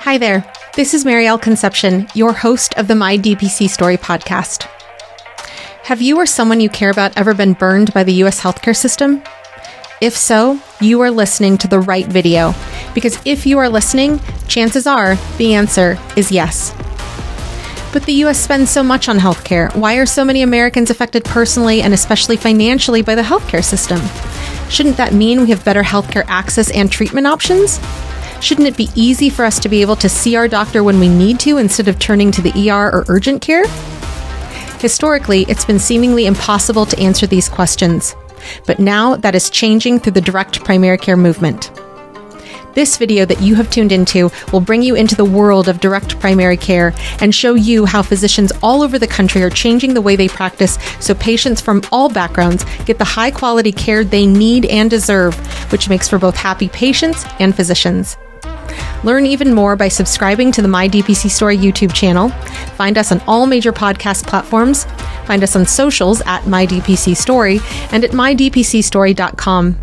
Hi there, this is Maryal Concepcion, your host of the My DPC Story podcast. Have you or someone you care about ever been burned by the U.S. healthcare system? If so, you are listening to the right video, because if you are listening, chances are the answer is yes. But the U.S. spends so much on healthcare. Why are so many Americans affected personally and especially financially by the healthcare system? Shouldn't that mean we have better healthcare access and treatment options? Shouldn't it be easy for us to be able to see our doctor when we need to instead of turning to the ER or urgent care? Historically, it's been seemingly impossible to answer these questions. But now that is changing through the direct primary care movement. This video that you have tuned into will bring you into the world of direct primary care and show you how physicians all over the country are changing the way they practice so patients from all backgrounds get the high quality care they need and deserve, which makes for both happy patients and physicians. Learn even more by subscribing to the My DPC Story YouTube channel. Find us on all major podcast platforms. Find us on socials at My DPC Story and at mydpcstory.com.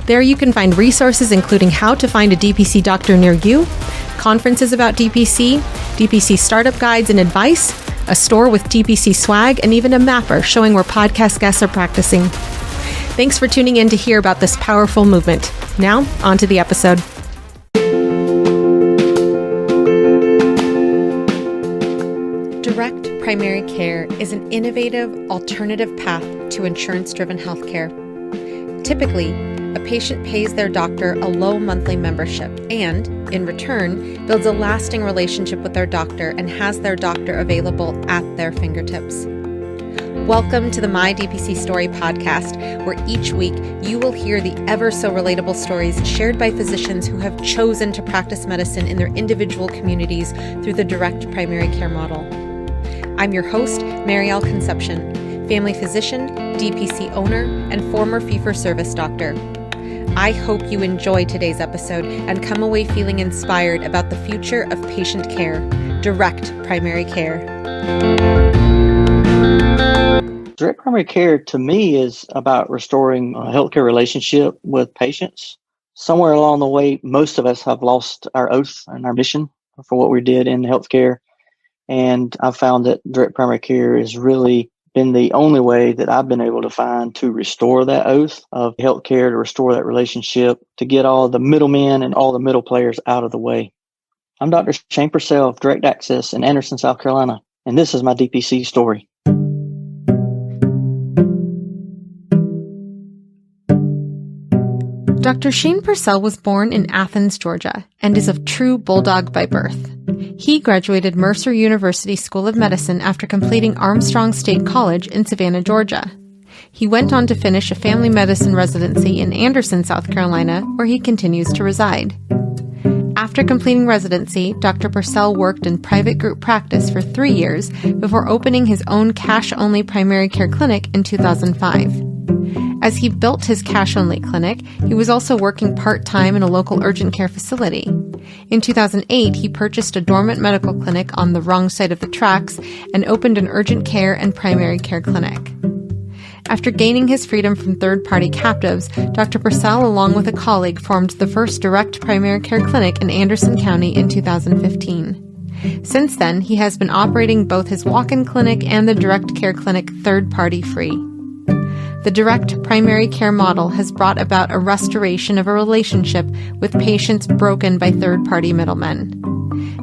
There you can find resources including how to find a DPC doctor near you, conferences about DPC, DPC startup guides and advice, a store with DPC swag, and even a mapper showing where podcast guests are practicing. Thanks for tuning in to hear about this powerful movement. Now, on to the episode. Direct primary care is an innovative, alternative path to insurance-driven healthcare. Typically, a patient pays their doctor a low monthly membership and, in return, builds a lasting relationship with their doctor and has their doctor available at their fingertips. Welcome to the My DPC Story podcast, where each week you will hear the ever-so-relatable stories shared by physicians who have chosen to practice medicine in their individual communities through the direct primary care model. I'm your host, Maryal Concepcion, family physician, DPC owner, and former fee-for-service doctor. I hope you enjoy today's episode and come away feeling inspired about the future of patient care, direct primary care. Direct primary care to me is about restoring a healthcare relationship with patients. Somewhere along the way, most of us have lost our oath and our mission for what we did in healthcare. And I've found that direct primary care has really been the only way that I've been able to find to restore that oath of healthcare, to restore that relationship, to get all the middlemen and all the middle players out of the way. I'm Dr. Shane Purcell of Direct Access in Anderson, South Carolina, and this is my DPC story. Dr. Shane Purcell was born in Athens, Georgia, and is of true Bulldog by birth. He graduated Mercer University School of Medicine after completing Armstrong State College in Savannah, Georgia. He went on to finish a family medicine residency in Anderson, South Carolina, where he continues to reside. After completing residency, Dr. Purcell worked in private group practice for 3 years before opening his own cash-only primary care clinic in 2005. As he built his cash-only clinic, he was also working part-time in a local urgent care facility. In 2008, he purchased a dormant medical clinic on the wrong side of the tracks and opened an urgent care and primary care clinic. After gaining his freedom from third-party captives, Dr. Purcell, along with a colleague, formed the first direct primary care clinic in Anderson County in 2015. Since then, he has been operating both his walk-in clinic and the direct care clinic third-party free. The direct primary care model has brought about a restoration of a relationship with patients broken by third-party middlemen.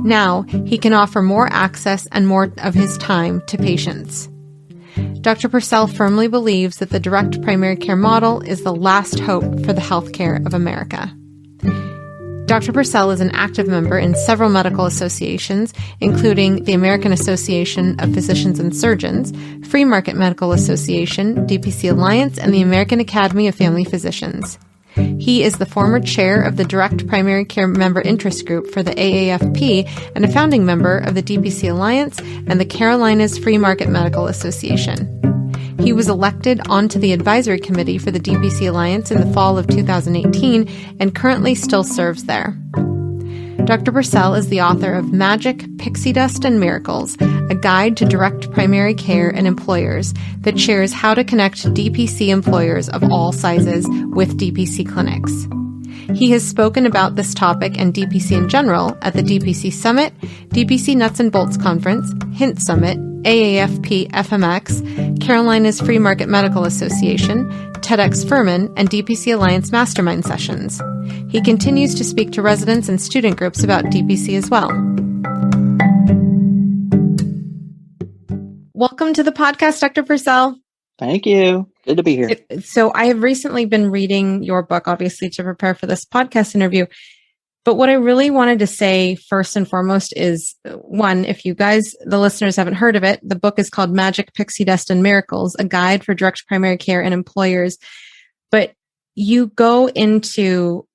Now, he can offer more access and more of his time to patients. Dr. Purcell firmly believes that the direct primary care model is the last hope for the healthcare of America. Dr. Purcell is an active member in several medical associations, including the American Association of Physicians and Surgeons, Free Market Medical Association, DPC Alliance, and the American Academy of Family Physicians. He is the former chair of the Direct Primary Care Member Interest Group for the AAFP and a founding member of the DPC Alliance and the Carolinas Free Market Medical Association. He was elected onto the advisory committee for the DPC Alliance in the fall of 2018 and currently still serves there. Dr. Purcell is the author of Magic, Pixie Dust, and Miracles, a guide to direct primary care and employers that shares how to connect DPC employers of all sizes with DPC clinics. He has spoken about this topic and DPC in general at the DPC Summit, DPC Nuts and Bolts Conference, HINT Summit, AAFP FMX, Carolina's Free Market Medical Association, TEDx Furman, and DPC Alliance Mastermind sessions. He continues to speak to residents and student groups about DPC as well. Welcome to the podcast, Dr. Purcell. Thank you. Good to be here. So I have recently been reading your book, obviously, to prepare for this podcast interview. But what I really wanted to say first and foremost is, one, if you guys, the listeners, haven't heard of it, the book is called Magic, Pixie Dust, and Miracles, a guide for direct primary care and employers. But you go into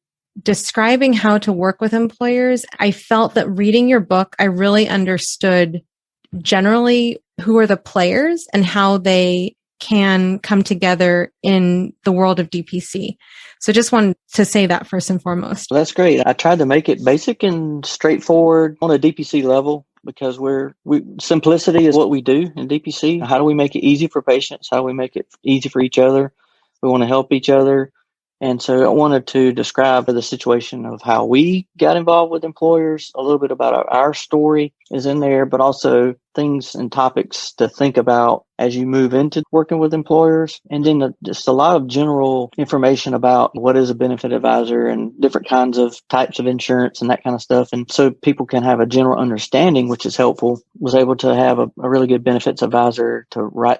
describing how to work with employers. I felt that reading your book, I really understood generally who are the players and how they can come together in the world of DPC. So just wanted to say that first and foremost. Well, that's great. I tried to make it basic and straightforward on a DPC level because simplicity is what we do in DPC. How do we make it easy for patients? How do we make it easy for each other? We want to help each other. And so I wanted to describe the situation of how we got involved with employers, a little bit about our story is in there, but also things and topics to think about as you move into working with employers. And then just a lot of general information about what is a benefit advisor and different kinds of types of insurance and that kind of stuff. And so people can have a general understanding, which is helpful. Was able to have a really good benefits advisor to write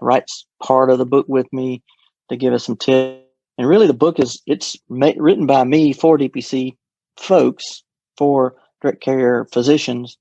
part of the book with me to give us some tips. And really the book it's written by me for DPC folks, for direct care physicians,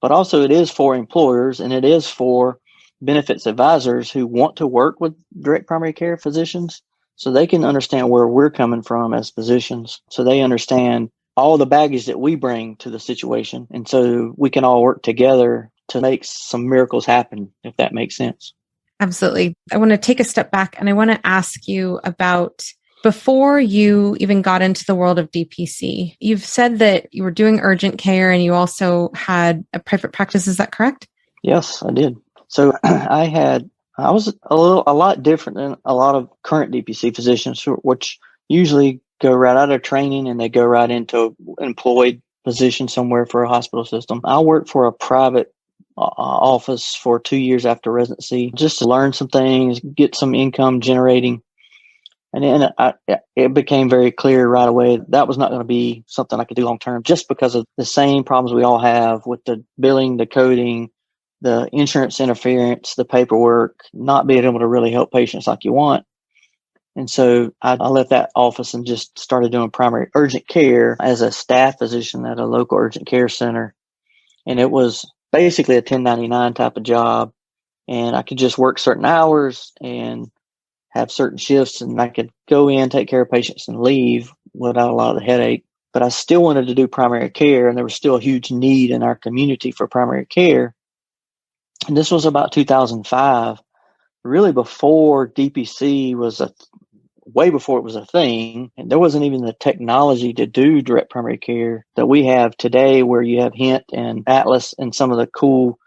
but also it is for employers and it is for benefits advisors who want to work with direct primary care physicians so they can understand where we're coming from as physicians. So they understand all the baggage that we bring to the situation. And so we can all work together to make some miracles happen, if that makes sense. Absolutely. I want to take a step back and I want to ask you about before you even got into the world of DPC. You've said that you were doing urgent care and you also had a private practice. Is that correct? Yes, I did. So I was a lot different than a lot of current DPC physicians, which usually go right out of training and they go right into an employed position somewhere for a hospital system. I worked for a private office for 2 years after residency, just to learn some things, get some income generating. And then it became very clear right away that was not going to be something I could do long term, just because of the same problems we all have with the billing, the coding, the insurance interference, the paperwork, not being able to really help patients like you want. And so I left that office and just started doing primary urgent care as a staff physician at a local urgent care center. And it was basically a 1099 type of job. And I could just work certain hours and have certain shifts, and I could go in, take care of patients and leave without a lot of the headache. But I still wanted to do primary care, and there was still a huge need in our community for primary care. And this was about 2005, really before DPC was way before it was a thing. And there wasn't even the technology to do direct primary care that we have today, where you have HINT and Atlas and some of the cool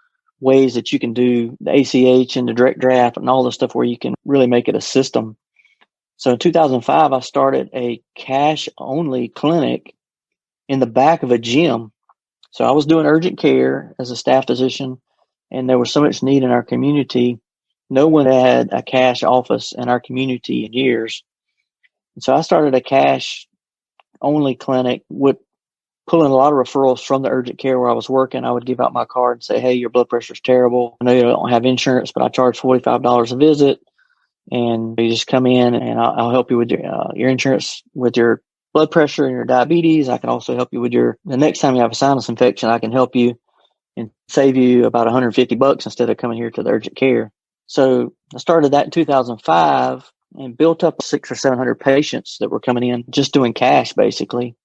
ways that you can do the ACH and the direct draft and all the stuff where you can really make it a system. So in 2005, I started a cash-only clinic in the back of a gym. So I was doing urgent care as a staff physician, and there was so much need in our community. No one had a cash office in our community in years. And so I started a cash-only clinic with pulling a lot of referrals from the urgent care where I was working. I would give out my card and say, hey, your blood pressure is terrible. I know you don't have insurance, but I charge $45 a visit. And you just come in and I'll help you with your insurance, with your blood pressure and your diabetes. I can also help you with the next time you have a sinus infection, I can help you and save you about $150 instead of coming here to the urgent care. So I started that in 2005 and built up 600 or 700 patients that were coming in just doing cash basically,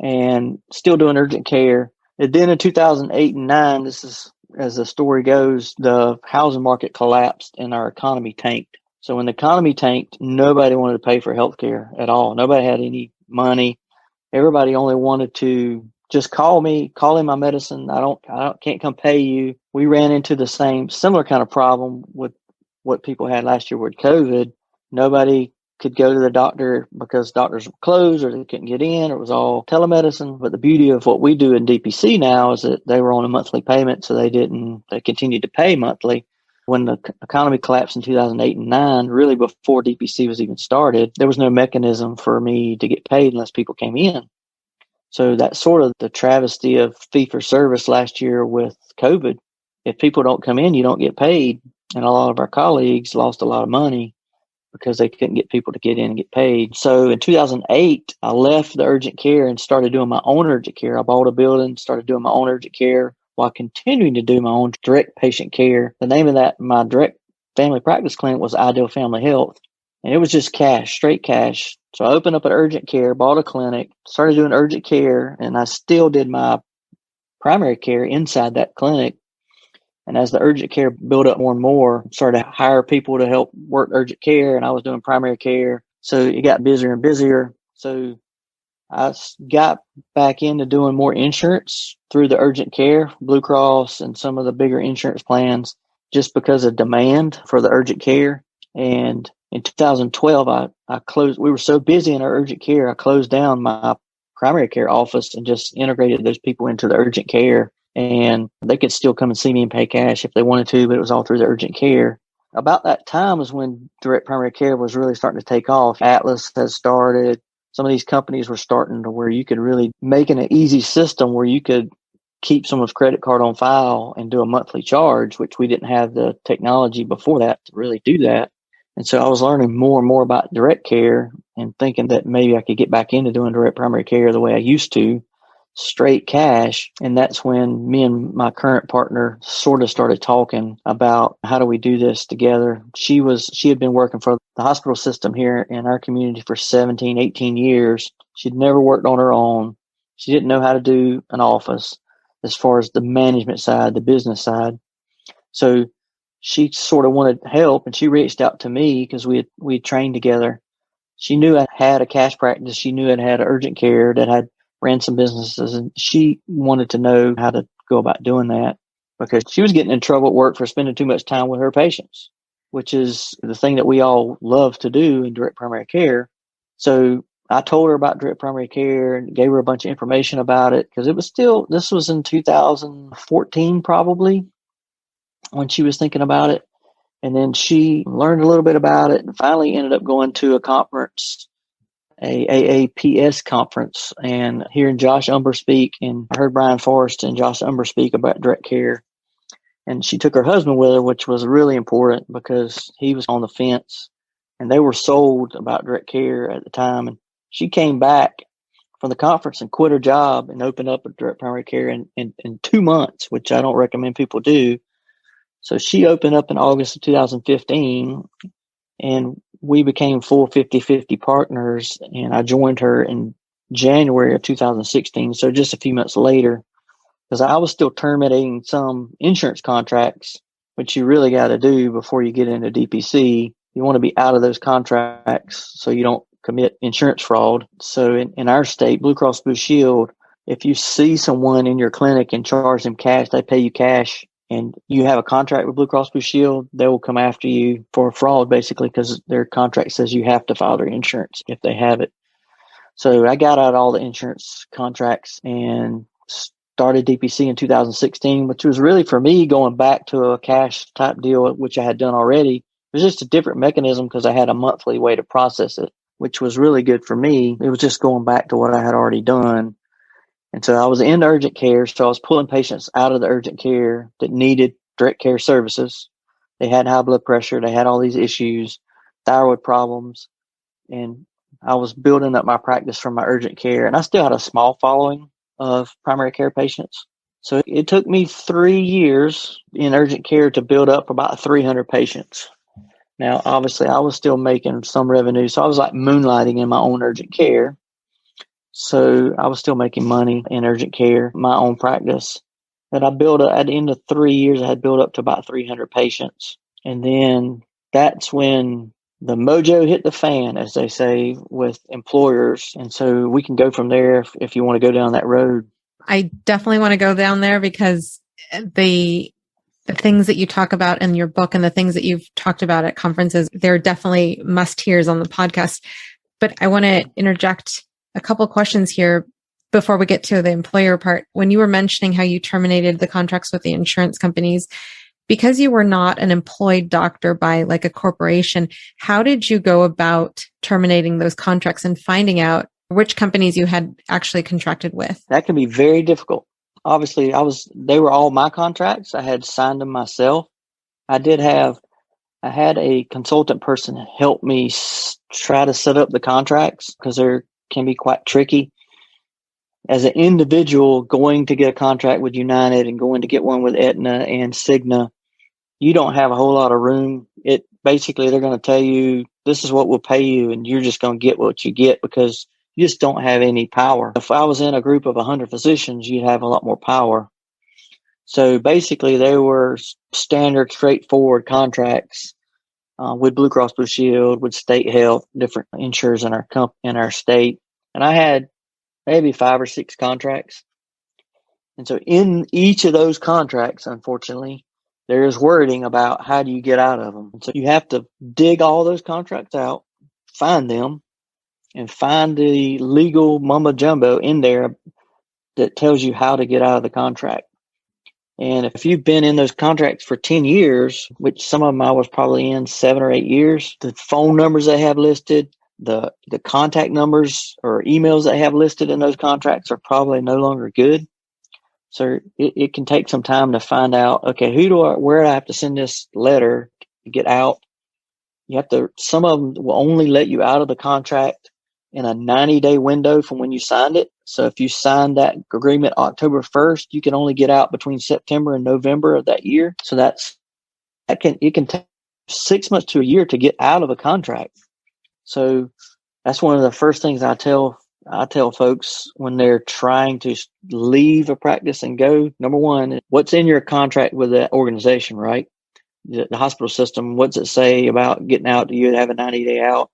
and still doing urgent care. And then in 2008 and 9, this is, as the story goes, the housing market collapsed and our economy tanked. So when the economy tanked, nobody wanted to pay for healthcare at all. Nobody had any money. Everybody only wanted to just call in my medicine. Can't come pay you. We ran into the similar kind of problem with what people had last year with COVID. Nobody could go to the doctor because doctors were closed or they couldn't get in, or it was all telemedicine. But the beauty of what we do in DPC now is that they were on a monthly payment, so they continued to pay monthly. When the economy collapsed in 2008 and 9, really before DPC was even started, there was no mechanism for me to get paid unless people came in. So that's sort of the travesty of fee-for-service last year with COVID. If people don't come in, you don't get paid. And a lot of our colleagues lost a lot of money because they couldn't get people to get in and get paid. So in 2008, I left the urgent care and started doing my own urgent care. I bought a building, started doing my own urgent care while continuing to do my own direct patient care. The name of that, my direct family practice clinic, was Ideal Family Health. And it was just cash, straight cash. So I opened up an urgent care, bought a clinic, started doing urgent care, and I still did my primary care inside that clinic. And as the urgent care built up more and more, started to hire people to help work urgent care, and I was doing primary care. So it got busier and busier. So I got back into doing more insurance through the urgent care, Blue Cross, and some of the bigger insurance plans, just because of demand for the urgent care. And in 2012, I closed. We were so busy in our urgent care, I closed down my primary care office and just integrated those people into the urgent care. And they could still come and see me and pay cash if they wanted to, but it was all through the urgent care. About that time was when direct primary care was really starting to take off. Atlas has started. Some of these companies were starting to where you could really make an easy system where you could keep someone's credit card on file and do a monthly charge, which we didn't have the technology before that to really do that. And so I was learning more and more about direct care and thinking that maybe I could get back into doing direct primary care the way I used to, straight cash. And that's when me and my current partner sort of started talking about how do we do this together. She had been working for the hospital system here in our community for 17, 18 years. She'd never worked on her own. She didn't know how to do an office as far as the management side, the business side. So she sort of wanted help, and she reached out to me because we trained together. She knew I had a cash practice. She knew I had urgent care that had ran some businesses, and she wanted to know how to go about doing that because she was getting in trouble at work for spending too much time with her patients, which is the thing that we all love to do in direct primary care. So I told her about direct primary care and gave her a bunch of information about it because this was in 2014 probably when she was thinking about it. And then she learned a little bit about it and finally ended up going to a conference, a AAPS conference, and hearing Josh Umber speak, and I heard Brian Forrest and Josh Umber speak about direct care. And she took her husband with her, which was really important because he was on the fence and they were sold about direct care at the time. And she came back from the conference and quit her job and opened up a direct primary care in 2 months, which I don't recommend people do. So she opened up in August of 2015, and we became full 50-50 partners, and I joined her in January of 2016, so just a few months later, because I was still terminating some insurance contracts, which you really got to do before you get into DPC. You want to be out of those contracts so you don't commit insurance fraud. So in our state, Blue Cross Blue Shield, if you see someone in your clinic and charge them cash, they pay you cash, and you have a contract with Blue Cross Blue Shield, they will come after you for fraud, basically, because their contract says you have to file their insurance if they have it. So I got out all the insurance contracts and started DPC in 2016, which was really for me going back to a cash type deal, which I had done already. It was just a different mechanism because I had a monthly way to process it, which was really good for me. It was just going back to what I had already done. And so I was in urgent care, so I was pulling patients out of the urgent care that needed direct care services. They had high blood pressure. They had all these issues, thyroid problems. And I was building up my practice from my urgent care. And I still had a small following of primary care patients. So it took me 3 years in urgent care to build up about 300 patients. Now, obviously, I was still making some revenue. So I was like moonlighting in my own urgent care. So I was still making money in urgent care, my own practice. And I built at the end of 3 years, I had built up to about 300 patients. And then that's when the mojo hit the fan, as they say, with employers. And so we can go from there if you want to go down that road. I definitely want to go down there because the the things that you talk about in your book and the things that you've talked about at conferences, they're definitely must-hears on the podcast. But I want to interject a couple questions here before we get to the employer part. When you were mentioning how you terminated the contracts with the insurance companies, because you were not an employed doctor by like a corporation, how did you go about terminating those contracts and finding out which companies you had actually contracted with? That can be very difficult. Obviously, they were all my contracts. I had signed them myself. I had a consultant person help me try to set up the contracts because they can be quite tricky. As an individual going to get a contract with United and going to get one with Aetna and Cigna, you don't have a whole lot of room. Basically, they're going to tell you, this is what we'll pay you, and you're just going to get what you get because you just don't have any power. If I was in a group of 100 physicians, you'd have a lot more power. So basically, they were standard, straightforward contracts with Blue Cross Blue Shield, with state health, different insurers in our state. And I had maybe 5 or 6 contracts. And so in each of those contracts, unfortunately, there is wording about how do you get out of them. And so you have to dig all those contracts out, find them, and find the legal mumbo jumbo in there that tells you how to get out of the contract. And if you've been in those contracts for 10 years, which some of them I was probably in 7 or 8 years, the phone numbers they have listed, the contact numbers or emails they have listed in those contracts are probably no longer good. So it can take some time to find out, okay, where do I have to send this letter to get out? Some of them will only let you out of the contract in a 90-day window from when you signed it. So if you signed that agreement October 1st, you can only get out between September and November of that year. So it can take 6 months to a year to get out of a contract. So that's one of the first things I tell folks when they're trying to leave a practice and go. Number one, what's in your contract with that organization, right? The hospital system, what's it say about getting out? Do you have a 90-day out?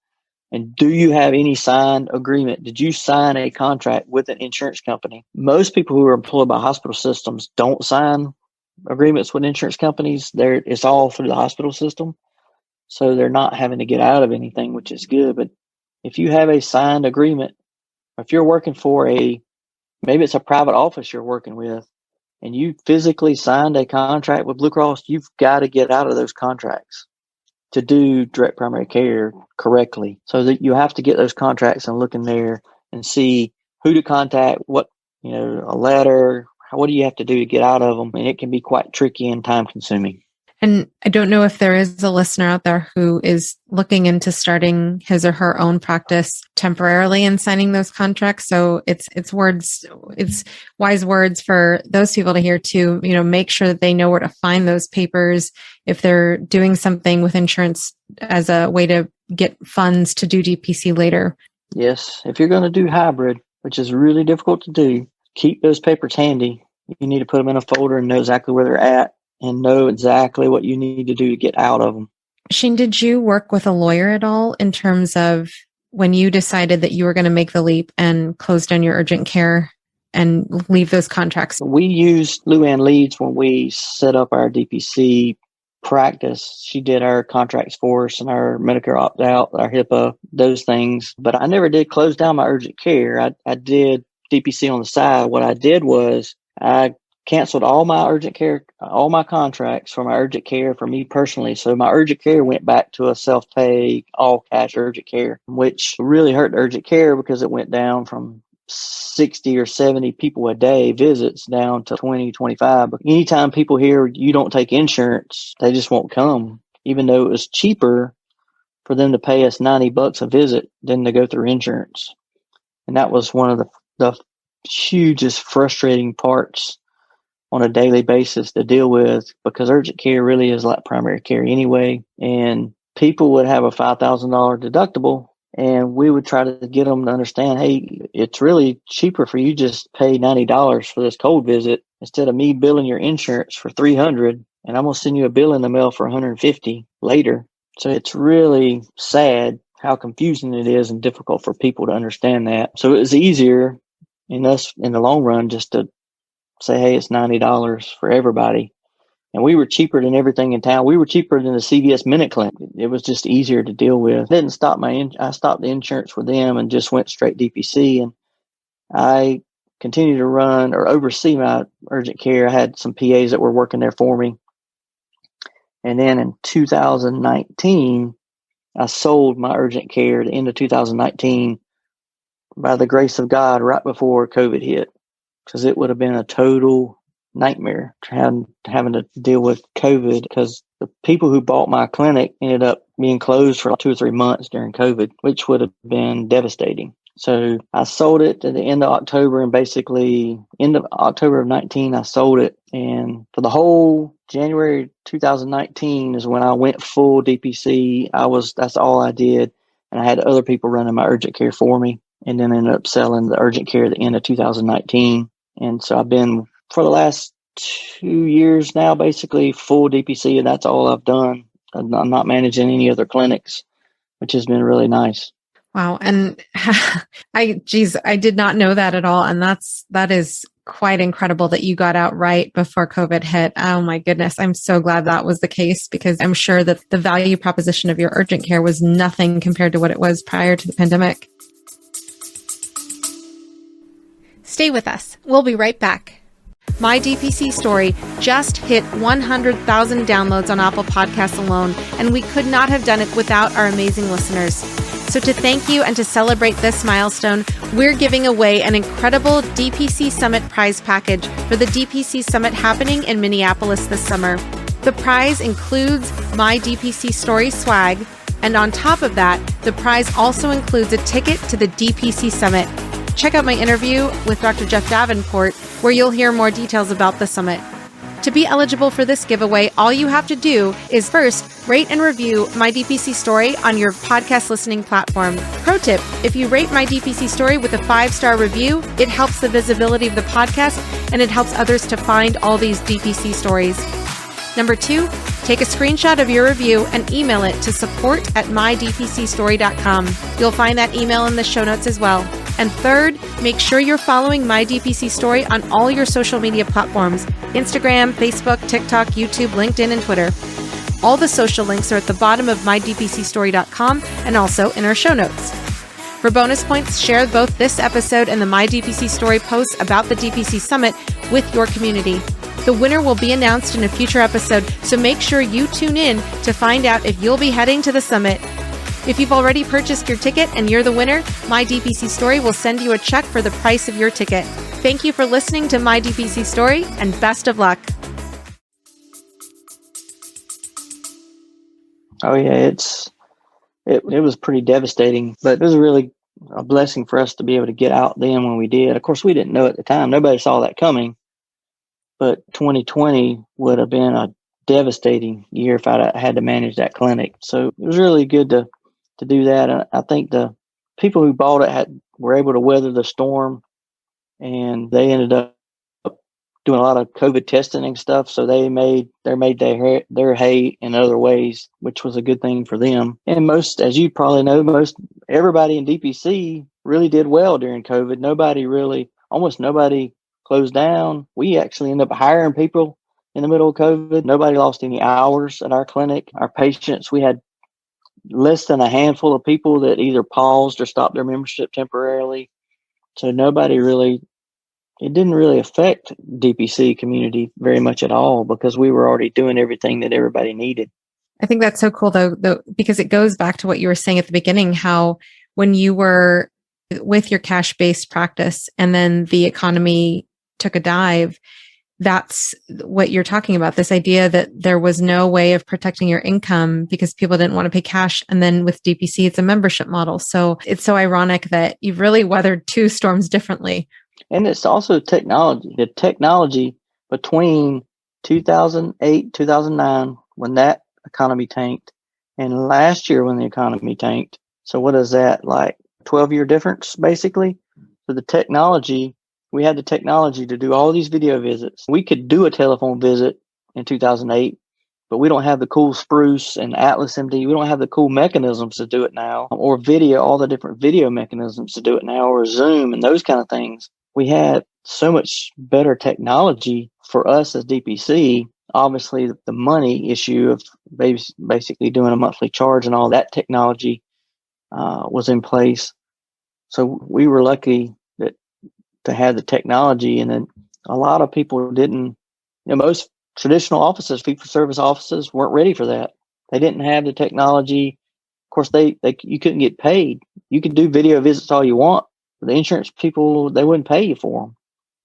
And do you have any signed agreement? Did you sign a contract with an insurance company? Most people who are employed by hospital systems don't sign agreements with insurance companies. It's all through the hospital system. So they're not having to get out of anything, which is good. But if you have a signed agreement, if you're working for maybe it's a private office you're working with, and you physically signed a contract with Blue Cross, you've got to get out of those contracts to do direct primary care correctly. So that you have to get those contracts and look in there and see who to contact, a letter, what do you have to do to get out of them? And it can be quite tricky and time consuming. And I don't know if there is a listener out there who is looking into starting his or her own practice temporarily and signing those contracts. So it's wise words for those people to hear too, make sure that they know where to find those papers if they're doing something with insurance as a way to get funds to do DPC later. Yes. If you're going to do hybrid, which is really difficult to do, keep those papers handy. You need to put them in a folder and know exactly where they're at, and know exactly what you need to do to get out of them. Shane, did you work with a lawyer at all in terms of when you decided that you were going to make the leap and close down your urgent care and leave those contracts? We used Lou Ann Leeds when we set up our DPC practice. She did our contracts for us and our Medicare opt-out, our HIPAA, those things. But I never did close down my urgent care. I did DPC on the side. What I did was I canceled all my urgent care, all my contracts for my urgent care for me personally. So my urgent care went back to a self-pay, all cash urgent care, which really hurt the urgent care because it went down from 60 or 70 people a day visits down to 20, 25. But anytime people hear you don't take insurance, they just won't come, even though it was cheaper for them to pay us $90 a visit than to go through insurance. And that was one of the hugest frustrating parts on a daily basis to deal with, because urgent care really is like primary care anyway. And people would have a $5,000 deductible, and we would try to get them to understand, hey, it's really cheaper for you just pay $90 for this cold visit instead of me billing your insurance for $300, and I'm going to send you a bill in the mail for $150 later. So it's really sad how confusing it is and difficult for people to understand that. So it was easier in the long run just to say, hey, it's $90 for everybody. And we were cheaper than everything in town. We were cheaper than the CVS Minute Clinic. It was just easier to deal with. Didn't stop I stopped the insurance with them and just went straight DPC. And I continued to run or oversee my urgent care. I had some PAs that were working there for me. And then in 2019, I sold my urgent care at the end of 2019 by the grace of God right before COVID hit, because it would have been a total nightmare having to deal with COVID, because the people who bought my clinic ended up being closed for like 2 or 3 months during COVID, which would have been devastating. So I sold it at the end of October, and basically end of October of 19, I sold it. And for the whole January 2019 is when I went full DPC. That's all I did. And I had other people running my urgent care for me, and then ended up selling the urgent care at the end of 2019. And so I've been for the last 2 years now, basically full DPC, and that's all I've done. I'm not managing any other clinics, which has been really nice. Wow. And I did not know that at all. And that is quite incredible that you got out right before COVID hit. Oh my goodness. I'm so glad that was the case, because I'm sure that the value proposition of your urgent care was nothing compared to what it was prior to the pandemic. Stay with us. We'll be right back. My DPC Story just hit 100,000 downloads on Apple Podcasts alone, and we could not have done it without our amazing listeners. So to thank you and to celebrate this milestone, we're giving away an incredible DPC Summit prize package for the DPC Summit happening in Minneapolis this summer. The prize includes My DPC Story swag, and on top of that, the prize also includes a ticket to the DPC Summit. Check out my interview with Dr. Jeff Davenport, where you'll hear more details about the summit. To be eligible for this giveaway, all you have to do is first rate and review My DPC Story on your podcast listening platform. Pro tip, if you rate My DPC Story with a 5-star review, it helps the visibility of the podcast and it helps others to find all these DPC stories. Number 2, take a screenshot of your review and email it to support@mydpcstory.com. You'll find that email in the show notes as well. And third, make sure you're following My DPC Story on all your social media platforms: Instagram, Facebook, TikTok, YouTube, LinkedIn, and Twitter. All the social links are at the bottom of mydpcstory.com and also in our show notes. For bonus points, share both this episode and the My DPC Story posts about the DPC Summit with your community. The winner will be announced in a future episode, so make sure you tune in to find out if you'll be heading to the summit. If you've already purchased your ticket and you're the winner, My DPC Story will send you a check for the price of your ticket. Thank you for listening to My DPC Story, and best of luck. Oh yeah, it was pretty devastating, but it was really a blessing for us to be able to get out then when we did. Of course, we didn't know at the time. Nobody saw that coming. But 2020 would have been a devastating year if I had to manage that clinic. So it was really good to do that. And I think the people who bought it were able to weather the storm, and they ended up doing a lot of COVID testing and stuff. So they made their hay in other ways, which was a good thing for them. And as you probably know, everybody in DPC really did well during COVID. Almost nobody closed down. We actually ended up hiring people in the middle of COVID. Nobody lost any hours at our clinic. Our patients, we had less than a handful of people that either paused or stopped their membership temporarily. So it didn't really affect DPC community very much at all, because we were already doing everything that everybody needed. I think that's so cool though, because it goes back to what you were saying at the beginning, how when you were with your cash-based practice and then the economy took a dive, that's what you're talking about. This idea that there was no way of protecting your income because people didn't want to pay cash. And then with DPC, it's a membership model. So it's so ironic that you've really weathered 2 storms differently. And it's also technology. The technology between 2008, 2009, when that economy tanked, and last year when the economy tanked. So what is that, like 12-year difference, basically? So we had the technology to do all these video visits. We could do a telephone visit in 2008, but we don't have the cool Spruce and Atlas MD. We don't have the cool mechanisms to do it now, or all the different video mechanisms to do it now, or Zoom and those kind of things. We had so much better technology for us as DPC obviously the money issue of basically doing a monthly charge and all that technology was in place. So we were lucky that to have the technology, and then a lot of people didn't. Most traditional offices, fee-for-service offices, weren't ready for that. They didn't have the technology. Of course, you couldn't get paid. You could do video visits all you want, but the insurance people, they wouldn't pay you for them.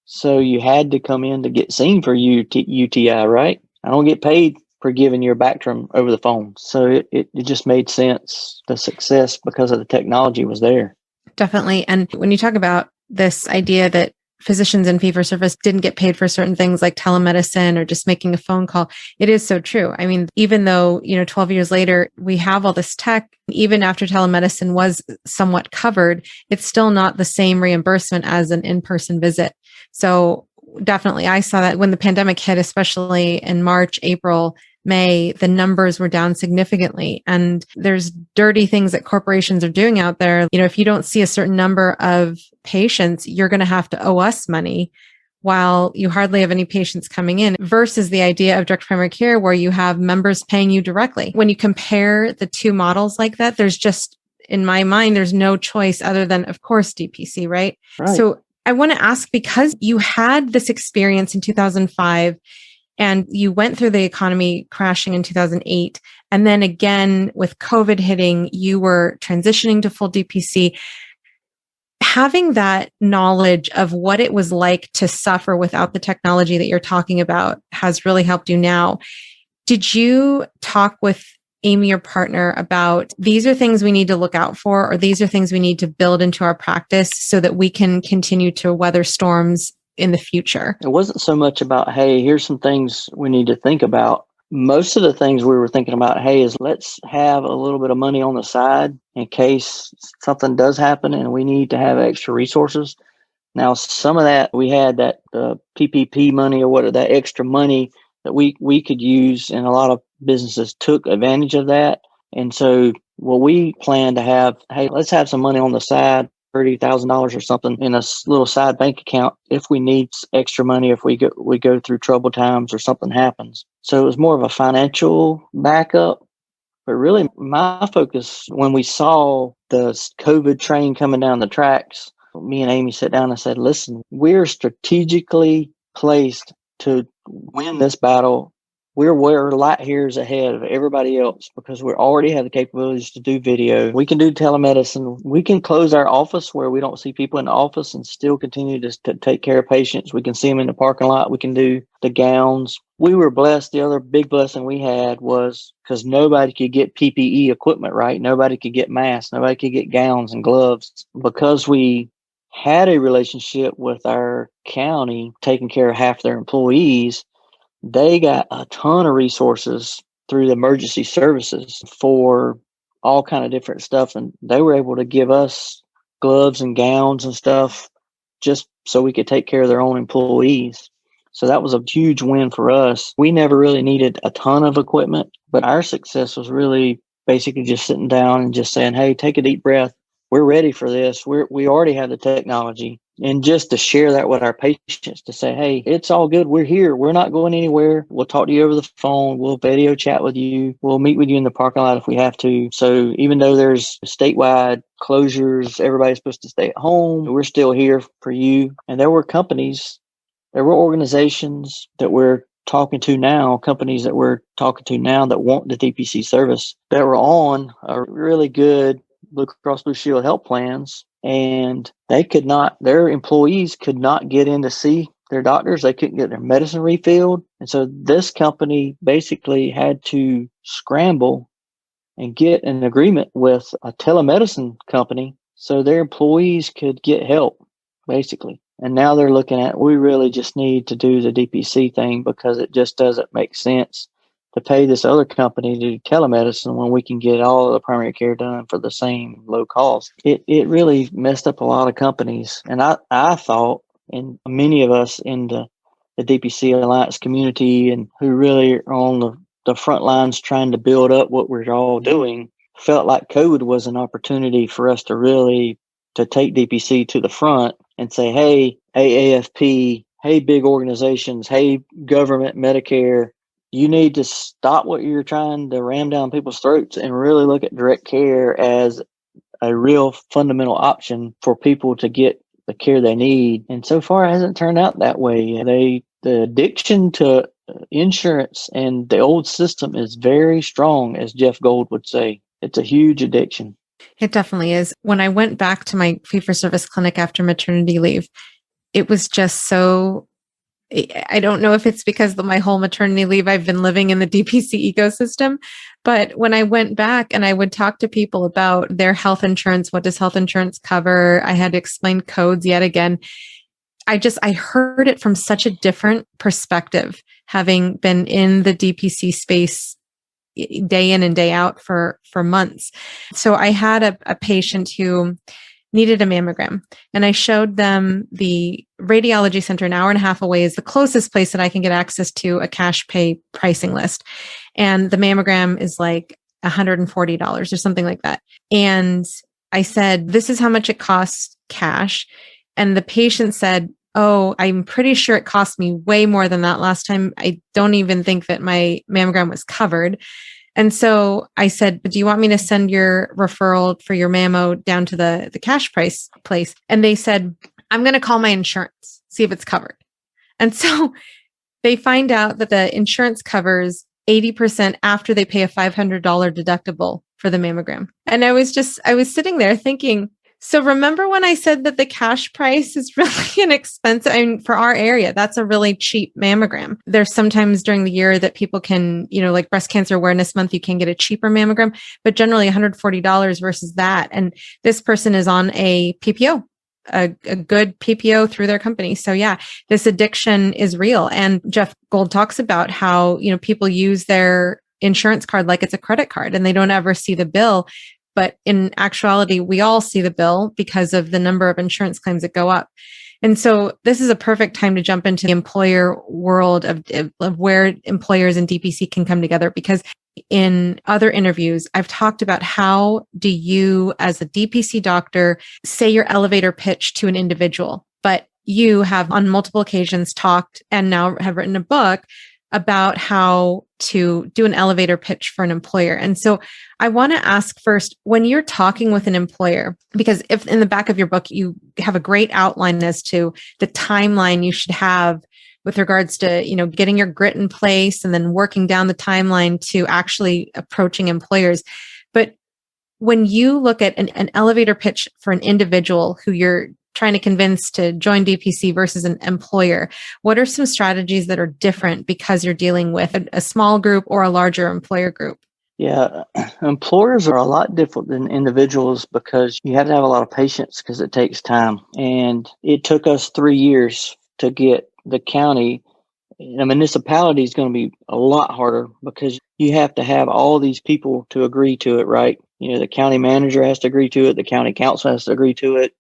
So you had to come in to get seen for UTI, right? I don't get paid for giving your Bactrim over the phone. So it just made sense. The success because of the technology was there. Definitely. And when you talk about this idea that physicians in fee-for-service didn't get paid for certain things like telemedicine or just making a phone call, it is so true. I mean, even though, 12 years later, we have all this tech, even after telemedicine was somewhat covered, it's still not the same reimbursement as an in-person visit. So definitely, I saw that when the pandemic hit, especially in March, April, May, the numbers were down significantly. And there's dirty things that corporations are doing out there. If you don't see a certain number of patients, you're going to have to owe us money while you hardly have any patients coming in, versus the idea of direct primary care where you have members paying you directly. When you compare the two models like that, there's just, in my mind, there's no choice other than, of course, DPC, right? So I want to ask, because you had this experience in 2005, and you went through the economy crashing in 2008. And then again, with COVID hitting, you were transitioning to full DPC. Having that knowledge of what it was like to suffer without the technology that you're talking about has really helped you now. Did you talk with Amy, your partner, about these are things we need to look out for, or these are things we need to build into our practice so that we can continue to weather storms in the future? It wasn't so much about, hey, here's some things we need to think about. Most of the things we were thinking about, hey, is let's have a little bit of money on the side in case something does happen and we need to have extra resources. Now, some of that, we had that PPP money or that extra money that we could use, and a lot of businesses took advantage of that. And so what we planned to have, hey, let's have some money on the side, $30,000 or something in a little side bank account if we need extra money, if we go through troubled times or something happens. So it was more of a financial backup. But really, my focus when we saw the COVID train coming down the tracks, me and Amy sat down and said, listen, we're strategically placed to win this battle. We're light years ahead of everybody else because we already have the capabilities to do video. We can do telemedicine. We can close our office where we don't see people in the office and still continue to take care of patients. We can see them in the parking lot. We can do the gowns. We were blessed. The other big blessing we had was because nobody could get PPE equipment, right? Nobody could get masks. Nobody could get gowns and gloves. Because we had a relationship with our county taking care of half their employees, they got a ton of resources through the emergency services for all kind of different stuff. And they were able to give us gloves and gowns and stuff just so we could take care of their own employees. So that was a huge win for us. We never really needed a ton of equipment, but our success was really basically just sitting down and just saying, hey, take a deep breath. We're ready for this. We already have the technology. And just to share that with our patients, to say, hey, it's all good. We're here. We're not going anywhere. We'll talk to you over the phone. We'll video chat with you. We'll meet with you in the parking lot if we have to. So even though there's statewide closures, everybody's supposed to stay at home, we're still here for you. And there were organizations that we're talking to now, companies that we're talking to now that want the DPC service that were on a really good Blue Cross Blue Shield health plans, and their employees could not get in to see their doctors. They couldn't get their medicine refilled. And so this company basically had to scramble and get an agreement with a telemedicine company so their employees could get help, basically. And now they're looking at, we really just need to do the DPC thing because it just doesn't make sense to pay this other company to do telemedicine when we can get all of the primary care done for the same low cost. It really messed up a lot of companies. And I thought, and many of us in the DPC Alliance community and who really are on the front lines trying to build up what we're all doing, felt like COVID was an opportunity for us to take DPC to the front and say, hey, AAFP, hey, big organizations, hey, government, Medicare, You need to stop what you're trying to ram down people's throats and really look at direct care as a real fundamental option for people to get the care they need. And so far, it hasn't turned out that way. The addiction to insurance and the old system is very strong, as Jeff Gold would say. It's a huge addiction. It definitely is. When I went back to my fee-for-service clinic after maternity leave, it was just so, I don't know if it's because of my whole maternity leave, I've been living in the DPC ecosystem. But when I went back and I would talk to people about their health insurance, what does health insurance cover? I had to explain codes yet again. I heard it from such a different perspective, having been in the DPC space day in and day out for months. So I had a patient who needed a mammogram, and I showed them the radiology center an hour and a half away is the closest place that I can get access to a cash pay pricing list. And the mammogram is like $140 or something like that. And I said, this is how much it costs cash. And the patient said, oh, I'm pretty sure it cost me way more than that last time. I don't even think that my mammogram was covered. And so I said, do you want me to send your referral for your mammo down to the cash price place? And they said, I'm going to call my insurance, see if it's covered. And so they find out that the insurance covers 80% after they pay a $500 deductible for the mammogram. And I was sitting there thinking, so remember when I said that the cash price is really inexpensive? I mean, for our area, that's a really cheap mammogram. There's sometimes during the year that people can, like Breast Cancer Awareness Month, you can get a cheaper mammogram, but generally $140 versus that. And this person is on a PPO, a good PPO through their company. So yeah, this addiction is real. And Jeff Gold talks about how, people use their insurance card like it's a credit card and they don't ever see the bill. But in actuality, we all see the bill because of the number of insurance claims that go up. And so this is a perfect time to jump into the employer world of where employers and DPC can come together, because in other interviews, I've talked about how do you as a DPC doctor say your elevator pitch to an individual, but you have on multiple occasions talked and now have written a book about how to do an elevator pitch for an employer. And so I want to ask first, when you're talking with an employer, because if in the back of your book, you have a great outline as to the timeline you should have with regards to, getting your grit in place and then working down the timeline to actually approaching employers. But when you look at an elevator pitch for an individual who you're trying to convince to join DPC versus an employer, what are some strategies that are different because you're dealing with a small group or a larger employer group? Yeah, employers are a lot different than individuals because you have to have a lot of patience because it takes time. And it took us 3 years to get the county. A municipality is going to be a lot harder because you have to have all these people to agree to it, right? The county manager has to agree to it. The county council has to agree to it.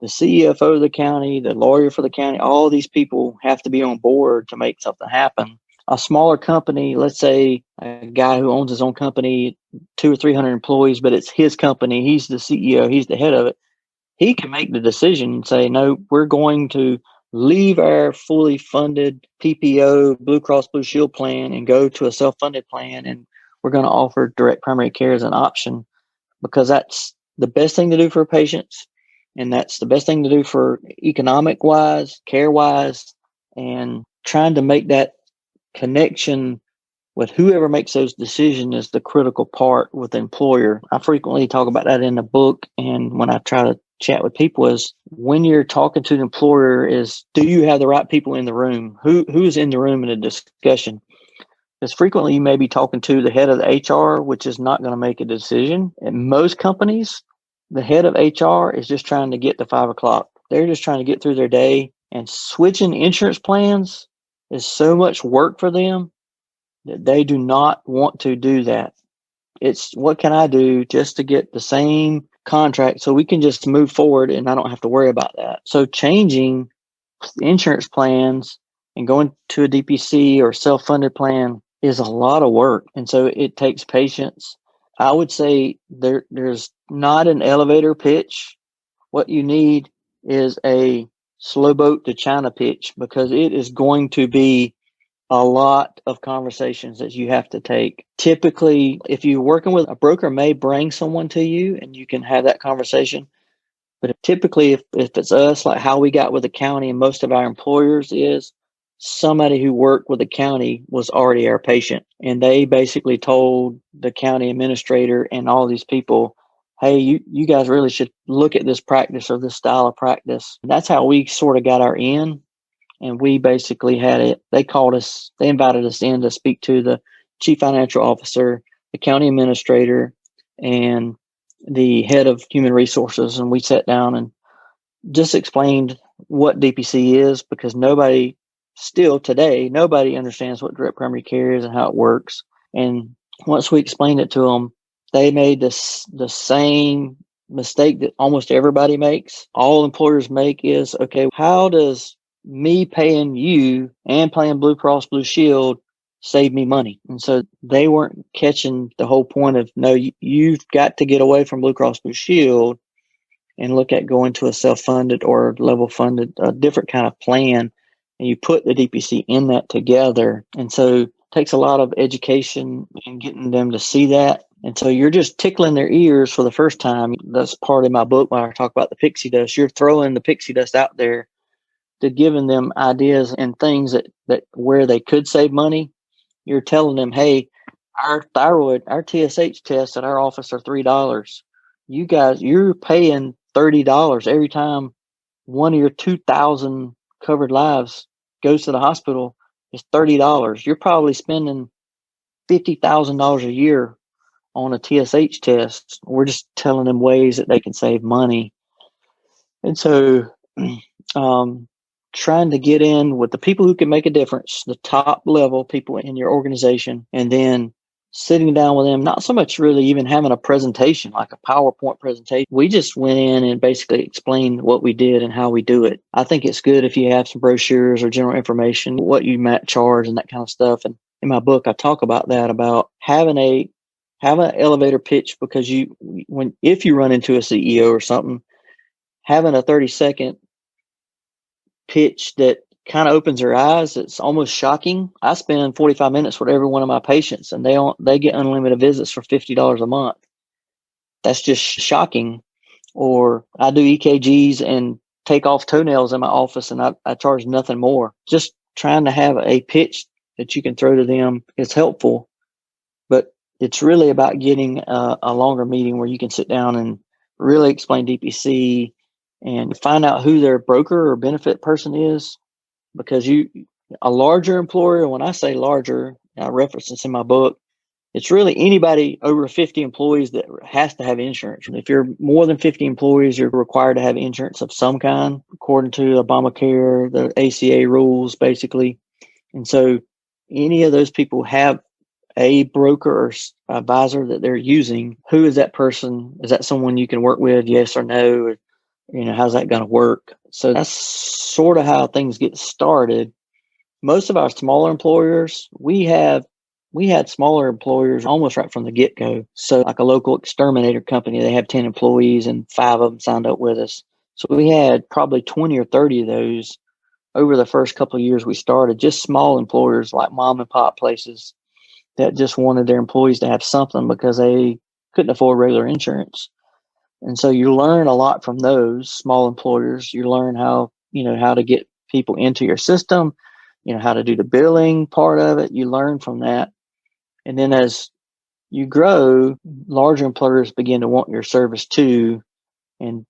The CFO of the county, the lawyer for the county, all these people have to be on board to make something happen. A smaller company, let's say a guy who owns his own company, 200 or 300 employees, but it's his company. He's the CEO. He's the head of it. He can make the decision and say, no, we're going to leave our fully funded PPO, Blue Cross Blue Shield plan and go to a self-funded plan. And we're going to offer direct primary care as an option because that's the best thing to do for patients. And that's the best thing to do for economic wise, care wise, and trying to make that connection with whoever makes those decisions is the critical part with the employer. I frequently talk about that in the book. And when I try to chat with people is when you're talking to the employer is, do you have the right people in the room? Who's in the room in a discussion? Because frequently you may be talking to the head of the HR, which is not going to make a decision. In most companies, the head of HR is just trying to get to 5 o'clock. They're just trying to get through their day, and switching insurance plans is so much work for them that they do not want to do that. It's what can I do just to get the same contract so we can just move forward and I don't have to worry about that. So changing insurance plans and going to a DPC or self-funded plan is a lot of work. And so it takes patience. I would say there's not an elevator pitch. What you need is a slow boat to China pitch because it is going to be a lot of conversations that you have to take. Typically, if you're working with a broker, may bring someone to you and you can have that conversation. But typically, if it's us, like how we got with the county and most of our employers is somebody who worked with the county was already our patient. And they basically told the county administrator and all these people, hey, you guys really should look at this practice or this style of practice. And that's how we sort of got our in. And we basically had it. They called us, they invited us in to speak to the chief financial officer, the county administrator, and the head of human resources. And we sat down and just explained what DPC is, because still today, nobody understands what direct primary care is and how it works. And once we explained it to them, they made the same mistake that almost everybody makes. All employers make is, okay, how does me paying you and paying Blue Cross Blue Shield save me money? And so they weren't catching the whole point of, no, you've got to get away from Blue Cross Blue Shield and look at going to a self-funded or level funded, a different kind of plan. And you put the DPC in that together. And so it takes a lot of education and getting them to see that. And so you're just tickling their ears for the first time. That's part of my book when I talk about the pixie dust. You're throwing the pixie dust out there to giving them ideas and things that where they could save money. You're telling them, hey, our TSH tests at our office are $3. You guys, you're paying $30 every time one of your 2,000 covered lives goes to the hospital. It's $30. You're probably spending $50,000 a year on a TSH test. We're just telling them ways that they can save money. And so, trying to get in with the people who can make a difference, the top level people in your organization, and then sitting down with them, not so much really even having a presentation, like a PowerPoint presentation. We just went in and basically explained what we did and how we do it. I think it's good if you have some brochures or general information, what you might charge and that kind of stuff. And in my book, I talk about that, about having an elevator pitch, because if you run into a CEO or something, having a 30-second pitch that kind of opens their eyes. It's almost shocking. I spend 45 minutes with every one of my patients, and they get unlimited visits for $50 a month. That's just shocking. Or I do EKGs and take off toenails in my office, and I charge nothing more. Just trying to have a pitch that you can throw to them is helpful, but it's really about getting a longer meeting where you can sit down and really explain DPC and find out who their broker or benefit person is. Because a larger employer, when I say larger, I reference this in my book, it's really anybody over 50 employees that has to have insurance. If you're more than 50 employees, you're required to have insurance of some kind, according to Obamacare, the ACA rules, basically. And so any of those people have a broker or advisor that they're using. Who is that person? Is that someone you can work with? Yes or no? Or, how's that going to work? So that's sort of how things get started. Most of our smaller employers, we had smaller employers almost right from the get-go. So like a local exterminator company, they have 10 employees and 5 of them signed up with us. So we had probably 20 or 30 of those over the first couple of years we started, just small employers like mom and pop places that just wanted their employees to have something because they couldn't afford regular insurance. And so you learn a lot from those small employers. You learn how to get people into your system, how to do the billing part of it. You learn from that. And then as you grow, larger employers begin to want your service too. And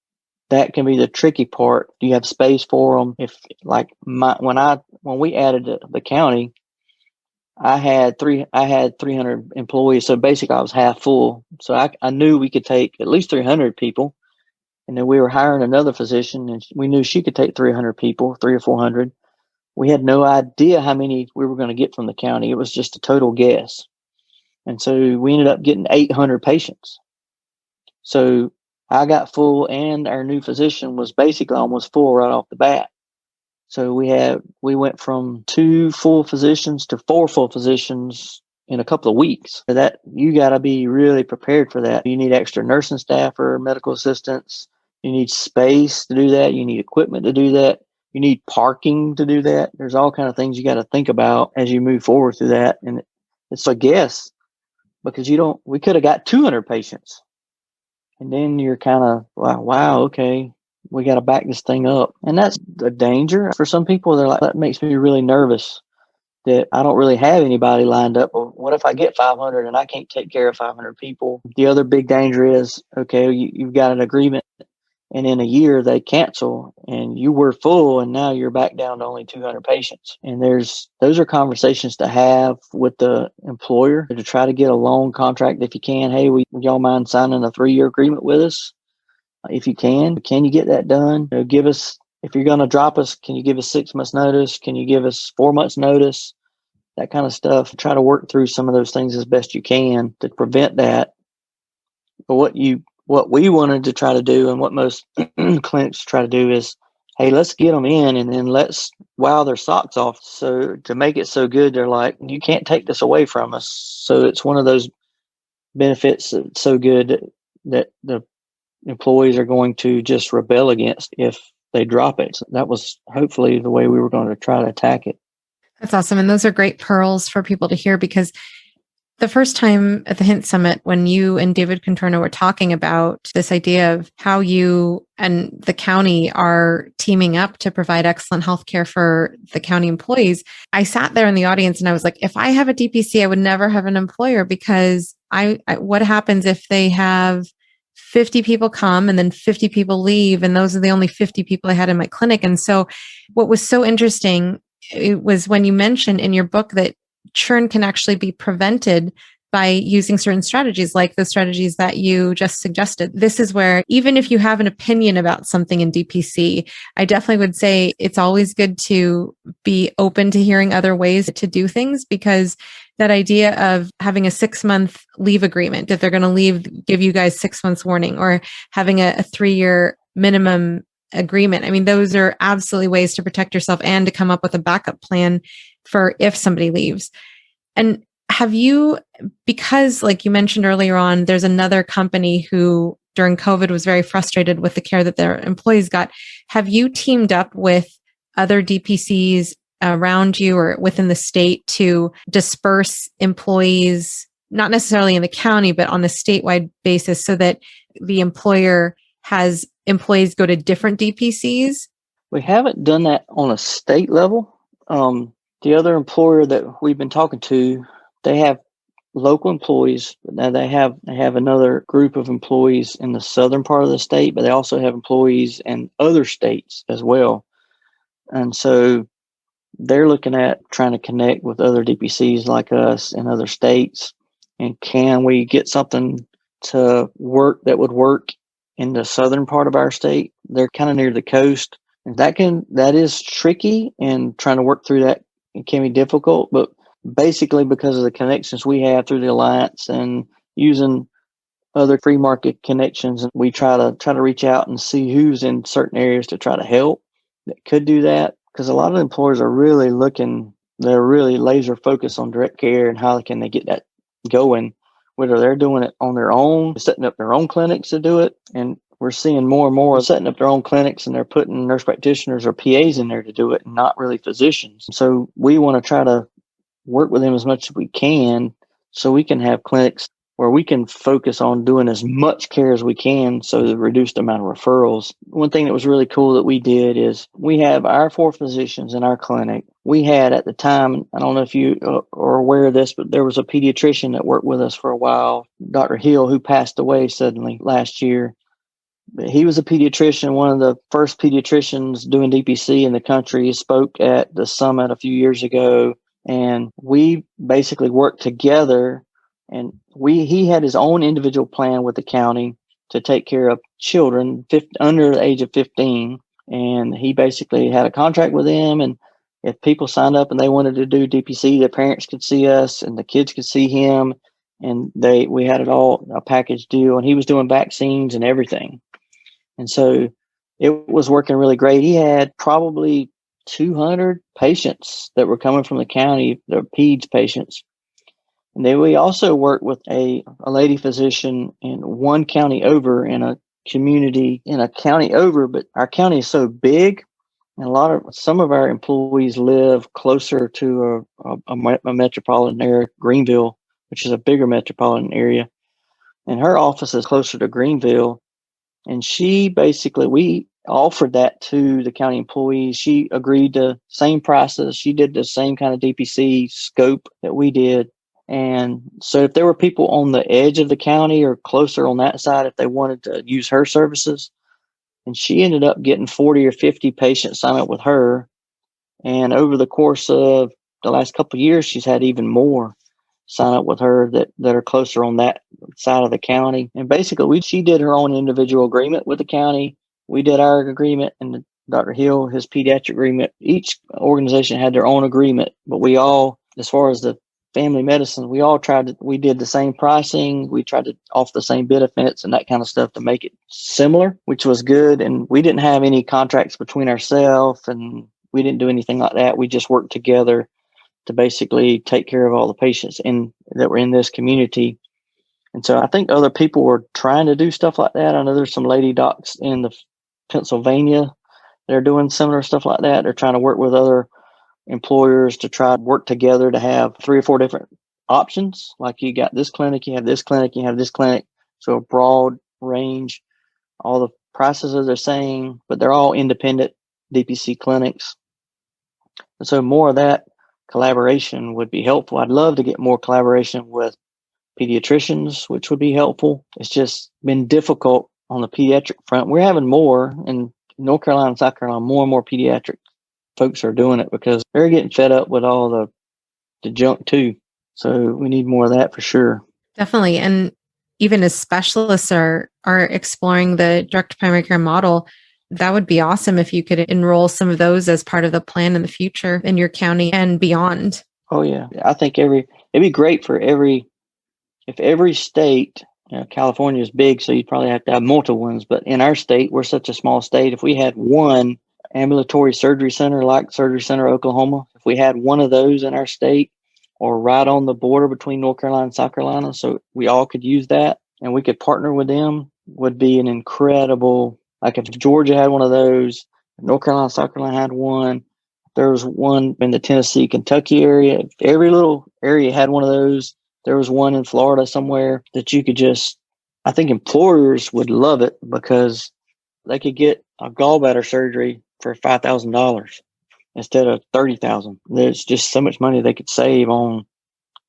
that can be the tricky part. Do you have space for them? If like when we added the county, I had 300 employees. So basically I was half full. So I knew we could take at least 300 people. And then we were hiring another physician, and we knew she could take 300 people, 300 or 400. We had no idea how many we were going to get from the county. It was just a total guess. And so we ended up getting 800 patients. So I got full, and our new physician was basically almost full right off the bat. So we went from 2 full physicians to 4 full physicians in a couple of weeks. So that you got to be really prepared for that. You need extra nursing staff or medical assistants. You need space to do that. You need equipment to do that. You need parking to do that. There's all kind of things you got to think about as you move forward through that. And it's a guess because we could have got 200 patients. And then you're kind of, wow, okay, we got to back this thing up. And that's a danger. For some people, they're like, that makes me really nervous that I don't really have anybody lined up. Well, what if I get 500 and I can't take care of 500 people? The other big danger is, okay, you've got an agreement and in a year they cancel and you were full and now you're back down to only 200 patients. And those are conversations to have with the employer to try to get a loan contract if you can. Hey, y'all mind signing a 3-year agreement with us? If you can you get that done? Give us, if you're going to drop us, can you give us 6 months notice? Can you give us 4 months notice? That kind of stuff. Try to work through some of those things as best you can to prevent that. But what we wanted to try to do, and what most clinics try to do, is, hey, let's get them in and then let's wow their socks off. So to make it so good, they're like, you can't take this away from us. So it's one of those benefits that's so good that the employees are going to just rebel against if they drop it. So that was hopefully the way we were going to try to attack it. That's awesome. And those are great pearls for people to hear, because the first time at the Hint Summit, when you and David Contorno were talking about this idea of how you and the county are teaming up to provide excellent healthcare for the county employees, I sat there in the audience and I was like, if I have a DPC, I would never have an employer, because what happens if they have 50 people come and then 50 people leave, and those are the only 50 people I had in my clinic? And so what was so interesting, it was when you mentioned in your book that churn can actually be prevented by using certain strategies, like the strategies that you just suggested. This is where, even if you have an opinion about something in DPC, I definitely would say it's always good to be open to hearing other ways to do things, because that idea of having a 6-month leave agreement, if they're going to leave, give you guys 6 months warning, or having a 3-year minimum agreement. I mean, those are absolutely ways to protect yourself and to come up with a backup plan for if somebody leaves. And have you, because like you mentioned earlier on, there's another company who during COVID was very frustrated with the care that their employees got. Have you teamed up with other DPCs around you or within the state to disperse employees, not necessarily in the county, but on a statewide basis, so that the employer has employees go to different DPCs? We haven't done that on a state level. The other employer that we've been talking to, they have local employees. Now they have another group of employees in the southern part of the state, but they also have employees in other states as well. And so they're looking at trying to connect with other DPCs like us in other states. And can we get something to work that would work in the southern part of our state? They're kind of near the coast. And that is tricky, and trying to work through that, it can be difficult, but basically because of the connections we have through the Alliance and using other free market connections, we try to reach out and see who's in certain areas to try to help that could do that. Because a lot of employers are really they're really laser focused on direct care and how can they get that going, whether they're doing it on their own, setting up their own clinics to do it. And we're seeing more and more setting up their own clinics, and they're putting nurse practitioners or PAs in there to do it, and not really physicians. So we want to try to work with them as much as we can, so we can have clinics where we can focus on doing as much care as we can, so to reduce the amount of referrals. One thing that was really cool that we did is we have our 4 physicians in our clinic. We had at the time, I don't know if you are aware of this, but there was a pediatrician that worked with us for a while, Dr. Hill, who passed away suddenly last year. He was a pediatrician, one of the first pediatricians doing DPC in the country. He spoke at the summit a few years ago, and we basically worked together. And he had his own individual plan with the county to take care of children under the age of 15. And he basically had a contract with them. And if people signed up and they wanted to do DPC, the parents could see us and the kids could see him. And we had it all a package deal. And he was doing vaccines and everything. And so it was working really great. He had probably 200 patients that were coming from the county, the peds patients. And then we also worked with a lady physician in one county over, in a community in a county over, but our county is so big And some of our employees live closer to a metropolitan area, Greenville, which is a bigger metropolitan area. And her office is closer to Greenville. And we offered that to the county employees. She agreed to same prices. She did the same kind of DPC scope that we did. And so if there were people on the edge of the county or closer on that side, if they wanted to use her services, and she ended up getting 40 or 50 patients sign up with her. And over the course of the last couple of years, she's had even more sign up with her that are closer on that side of the county. And basically, she did her own individual agreement with the county. We did our agreement, and Dr. Hill, his pediatric agreement. Each organization had their own agreement, but we all, as far as the family medicine, we did the same pricing. We tried to offer the same benefits and that kind of stuff to make it similar, which was good. And we didn't have any contracts between ourselves, and we didn't do anything like that. We just worked together to basically take care of all the patients that were in this community. And so I think other people were trying to do stuff like that. I know there's some lady docs in the Pennsylvania that are doing similar stuff like that. They're trying to work with other employers to try to work together to have 3 or 4 different options. Like you got this clinic, you have this clinic, you have this clinic. So a broad range. All the prices are the same, but they're all independent DPC clinics. And so more of that collaboration would be helpful. I'd love to get more collaboration with pediatricians, which would be helpful. It's just been difficult on the pediatric front. We're having more in North Carolina and South Carolina, more and more pediatric folks are doing it because they're getting fed up with all the junk too. So we need more of that for sure. Definitely. And even as specialists are exploring the direct primary care model, that would be awesome if you could enroll some of those as part of the plan in the future in your county and beyond. Oh yeah. I think it'd be great if every state, California is big, so you'd probably have to have multiple ones. But in our state, we're such a small state. If we had one ambulatory surgery center like Surgery Center Oklahoma, if we had one of those in our state or right on the border between North Carolina and South Carolina, so we all could use that and we could partner with them, would be an incredible, like if Georgia had one of those, North Carolina, South Carolina had one, there was one in the Tennessee, Kentucky area, if every little area had one of those, there was one in Florida somewhere that you could I think employers would love it because they could get a gallbladder surgery for $5,000 instead of $30,000. There's just so much money they could save on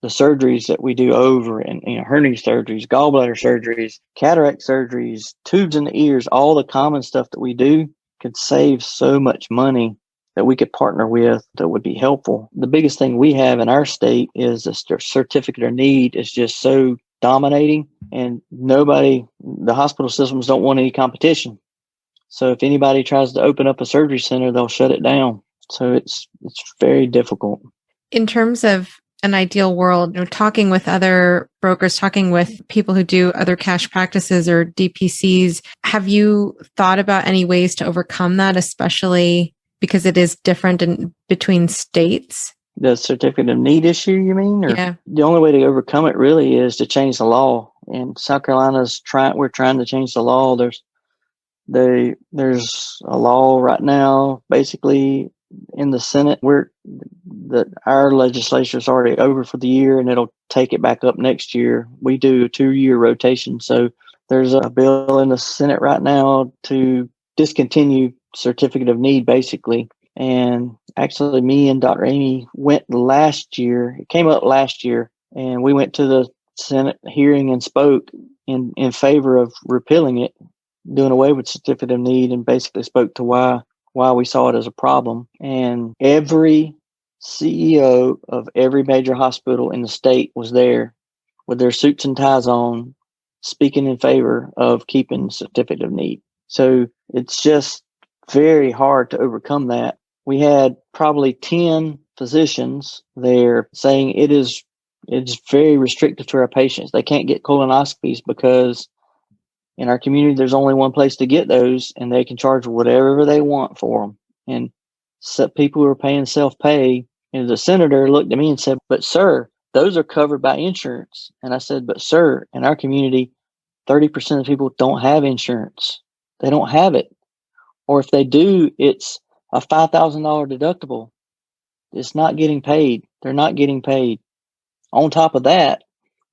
the surgeries that we do over, and hernia surgeries, gallbladder surgeries, cataract surgeries, tubes in the ears, all the common stuff that we do could save so much money that we could partner with that would be helpful. The biggest thing we have in our state is the certificate of need is just so dominating, and the hospital systems don't want any competition. So if anybody tries to open up a surgery center, they'll shut it down. So it's very difficult. In terms of an ideal world, talking with other brokers, talking with people who do other cash practices or DPCs, have you thought about any ways to overcome that, especially because it is different between states? The certificate of need issue, you mean? Or yeah. The only way to overcome it really is to change the law. And South Carolina's we're trying to change the law. There's a law right now, basically in the Senate, our legislature is already over for the year, and it'll take it back up next year. We do a 2-year rotation, so there's a bill in the Senate right now to discontinue certificate of need, basically. And actually, me and Dr. Amy went last year. It came up last year, and we went to the Senate hearing and spoke in favor of repealing it, doing away with certificate of need, and basically spoke to why we saw it as a problem. And every CEO of every major hospital in the state was there with their suits and ties on, speaking in favor of keeping certificate of need. So it's just very hard to overcome that. We had probably 10 physicians there saying it's very restrictive to our patients. They can't get colonoscopies because in our community, there's only one place to get those, and they can charge whatever they want for them. And so people who are paying self-pay, and the senator looked at me and said, "But sir, those are covered by insurance." And I said, "But sir, in our community, 30% of people don't have insurance. They don't have it. Or if they do, it's a $5,000 deductible. It's not getting paid. They're not getting paid. On top of that,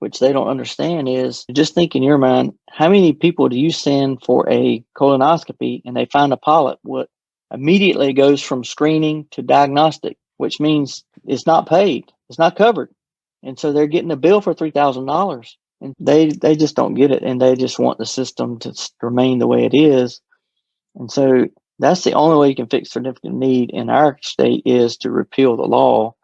which they don't understand, is just think in your mind, how many people do you send for a colonoscopy and they find a polyp? What immediately goes from screening to diagnostic, which means it's not paid. It's not covered. And so they're getting a bill for $3,000, and they just don't get it. And they just want the system to remain the way it is. And so that's the only way you can fix significant need in our state, is to repeal the law.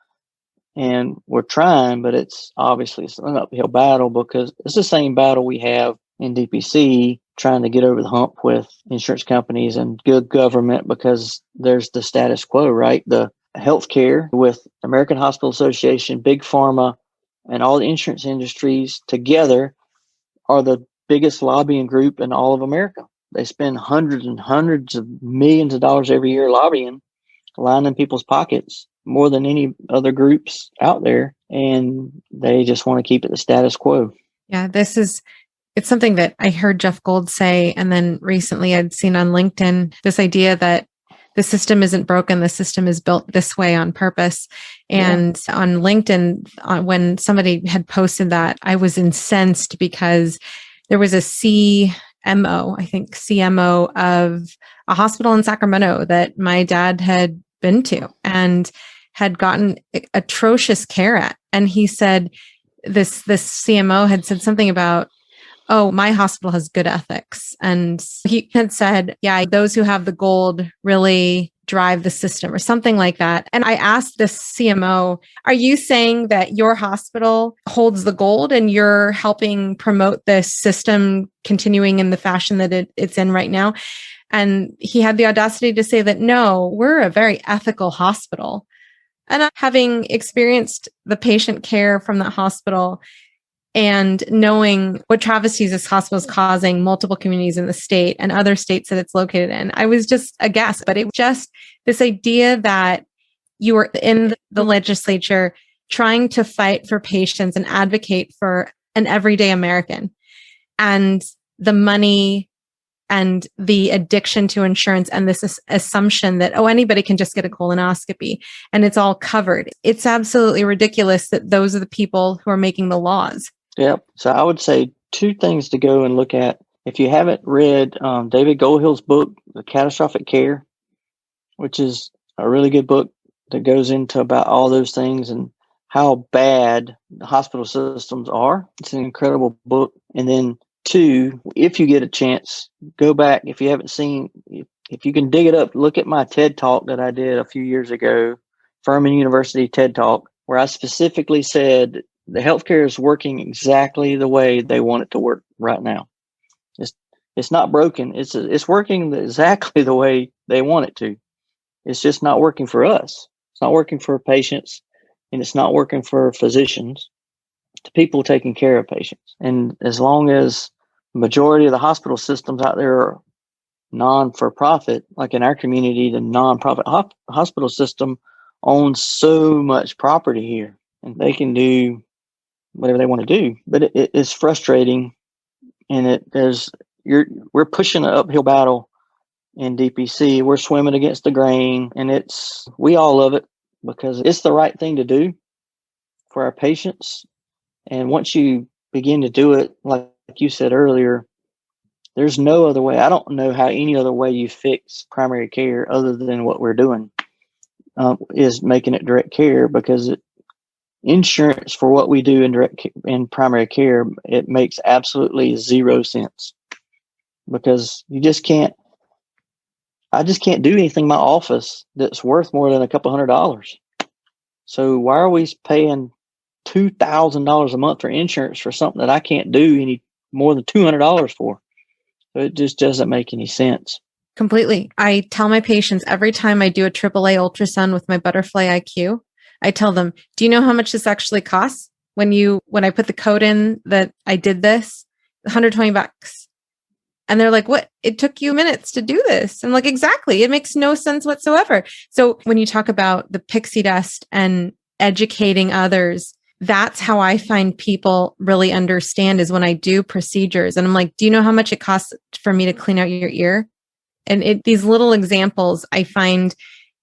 And we're trying, but it's an uphill battle, because it's the same battle we have in DPC, trying to get over the hump with insurance companies and good government, because there's the status quo, right? The healthcare with American Hospital Association, Big Pharma, and all the insurance industries together are the biggest lobbying group in all of America. They spend hundreds and hundreds of millions of dollars every year lobbying, lining people's pockets, more than any other groups out there. And they just want to keep it the status quo. Yeah, it's something that I heard Jeff Gold say. And then recently I'd seen on LinkedIn this idea that the system isn't broken. The system is built this way on purpose. And on LinkedIn, when somebody had posted that, I was incensed, because there was a CMO of a hospital in Sacramento that my dad had been to and had gotten atrocious care at. And he said, this CMO had said something about, oh, my hospital has good ethics. And he had said, yeah, those who have the gold really drive the system, or something like that. And I asked this CMO, are you saying that your hospital holds the gold and you're helping promote this system continuing in the fashion that it's in right now? And he had the audacity to say that, no, we're a very ethical hospital. And having experienced the patient care from that hospital and knowing what travesties this hospital is causing multiple communities in the state and other states that it's located in, I was just aghast. But it was just this idea that you were in the legislature trying to fight for patients and advocate for an everyday American, and the money and the addiction to insurance and this assumption that, oh, anybody can just get a colonoscopy and it's all covered. It's absolutely ridiculous that those are the people who are making the laws. Yep. So I would say two things to go and look at. If you haven't read David Goldhill's book, The Catastrophic Care, which is a really good book that goes into about all those things and how bad the hospital systems are. It's an incredible book. And then two, if you get a chance, go back. If you haven't seen, if you can dig it up, look at my TED Talk that I did a few years ago, Furman University TED Talk, where I specifically said the healthcare is working exactly the way they want it to work right now. It's not broken. It's working exactly the way they want it to. It's just not working for us. It's not working for patients, and it's not working for physicians, to people taking care of patients. And as long as the majority of the hospital systems out there are non-for-profit, like in our community, the non-profit hospital system owns so much property here, and they can do whatever they want to do. But it's frustrating, and we're pushing an uphill battle in DPC. We're swimming against the grain, and we all love it because it's the right thing to do for our patients. And once you begin to do it, like you said earlier, there's no other way. I don't know how any other way you fix primary care other than what we're doing, is making it direct care, because insurance for what we do in primary care, it makes absolutely zero sense, because I just can't do anything in my office that's worth more than a couple $100. So why are we paying $2,000 a month for insurance for something that I can't do any more than $200 for? So it just doesn't make any sense. Completely. I tell my patients every time I do a AAA ultrasound with my Butterfly IQ, I tell them, do you know how much this actually costs? When I put the code in that I did this, $120. And they're like, what? It took you minutes to do this. I'm like, exactly. It makes no sense whatsoever. So when you talk about the pixie dust and educating others, that's how I find people really understand, is when I do procedures and I'm like, do you know how much it costs for me to clean out your ear? And these little examples I find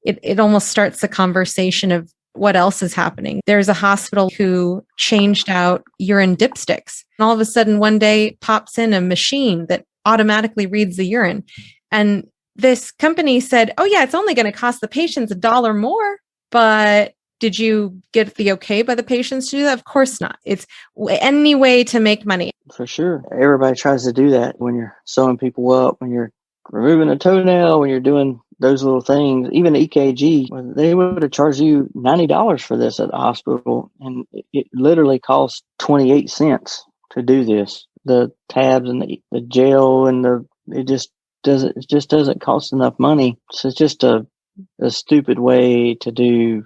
it almost starts the conversation of what else is happening. There's a hospital who changed out urine dipsticks. And all of a sudden, one day pops in a machine that automatically reads the urine. And this company said, oh, yeah, it's only going to cost the patients $1 more. But did you get the okay by the patients to do that? Of course not. It's any way to make money. For sure. Everybody tries to do that when you're sewing people up, when you're removing a toenail, when you're doing those little things. Even EKG, they would have charged you $90 for this at the hospital, and it literally costs 28 cents to do this. The tabs and the gel and it just doesn't cost enough money. So it's just a stupid way to do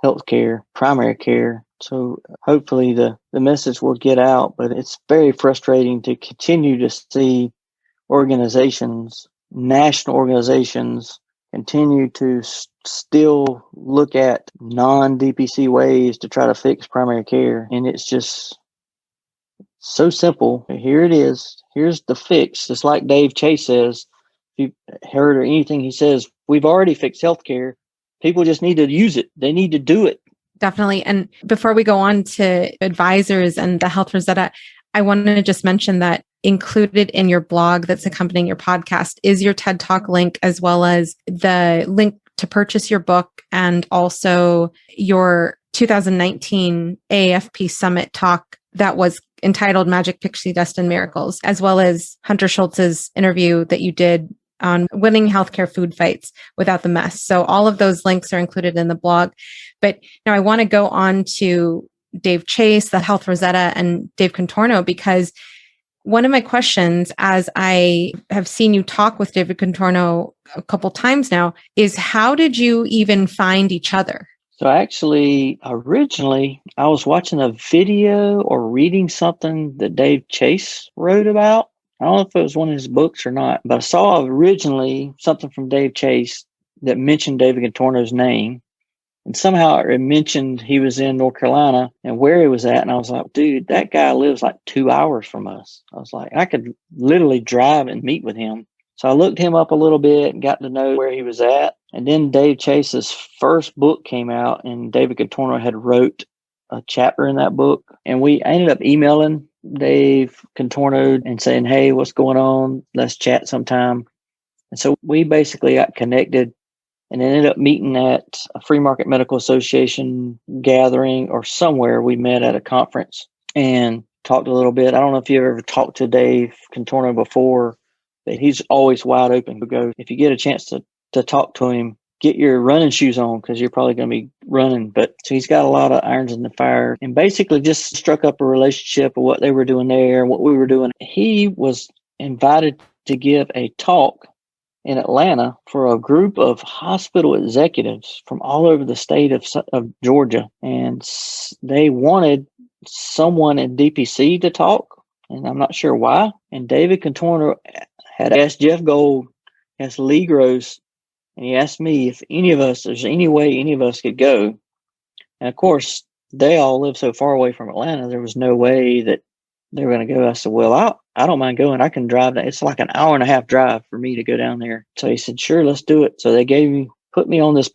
healthcare, primary care. So hopefully the message will get out, but it's very frustrating to continue to see organizations, national organizations, continue to still look at non-DPC ways to try to fix primary care. And it's just so simple. Here it is. Here's the fix. It's like Dave Chase says. If you've heard or anything he says, we've already fixed healthcare. People just need to use it. They need to do it. Definitely. And before we go on to advisors and the Health Rosetta, I wanted to just mention that included in your blog that's accompanying your podcast is your TED Talk link, as well as the link to purchase your book and also your 2019 AAFP Summit talk that was entitled Magic Pixie Dust and Miracles, as well as Hunter Schultz's interview that you did on winning healthcare food fights without the mess. So all of those links are included in the blog. But now I want to go on to Dave Chase, the Health Rosetta, and Dave Contorno, because one of my questions, as I have seen you talk with David Contorno a couple times now, is how did you even find each other? So actually, originally, I was watching a video or reading something that Dave Chase wrote about. I don't know if it was one of his books or not, but I saw originally something from Dave Chase that mentioned David Contorno's name. And somehow it mentioned he was in North Carolina and where he was at. And I was like, dude, that guy lives like 2 hours from us. I was like, I could literally drive and meet with him. So I looked him up a little bit and got to know where he was at. And then Dave Chase's first book came out, and David Contorno had wrote a chapter in that book. And I ended up emailing Dave Contorno and saying, hey, what's going on? Let's chat sometime. And so we basically got connected and ended up meeting at a Free Market Medical Association gathering or somewhere. We met at a conference and talked a little bit. I don't know if you've ever talked to Dave Contorno before, but he's always wide open to go. If you get a chance to talk to him, get your running shoes on because you're probably going to be running. But so he's got a lot of irons in the fire and basically just struck up a relationship of what they were doing there and what we were doing. He was invited to give a talk in Atlanta for a group of hospital executives from all over the state of Georgia. And they wanted someone in DPC to talk, and I'm not sure why. And David Contorno had asked Jeff Gold, asked Lee Gross, and he asked me if there's any way any of us could go. And of course, they all live so far away from Atlanta, there was no way that they were going to go. I said, well, I don't mind going. I can drive. It's like an hour and a half drive for me to go down there. So he said, sure, let's do it. So they put me on this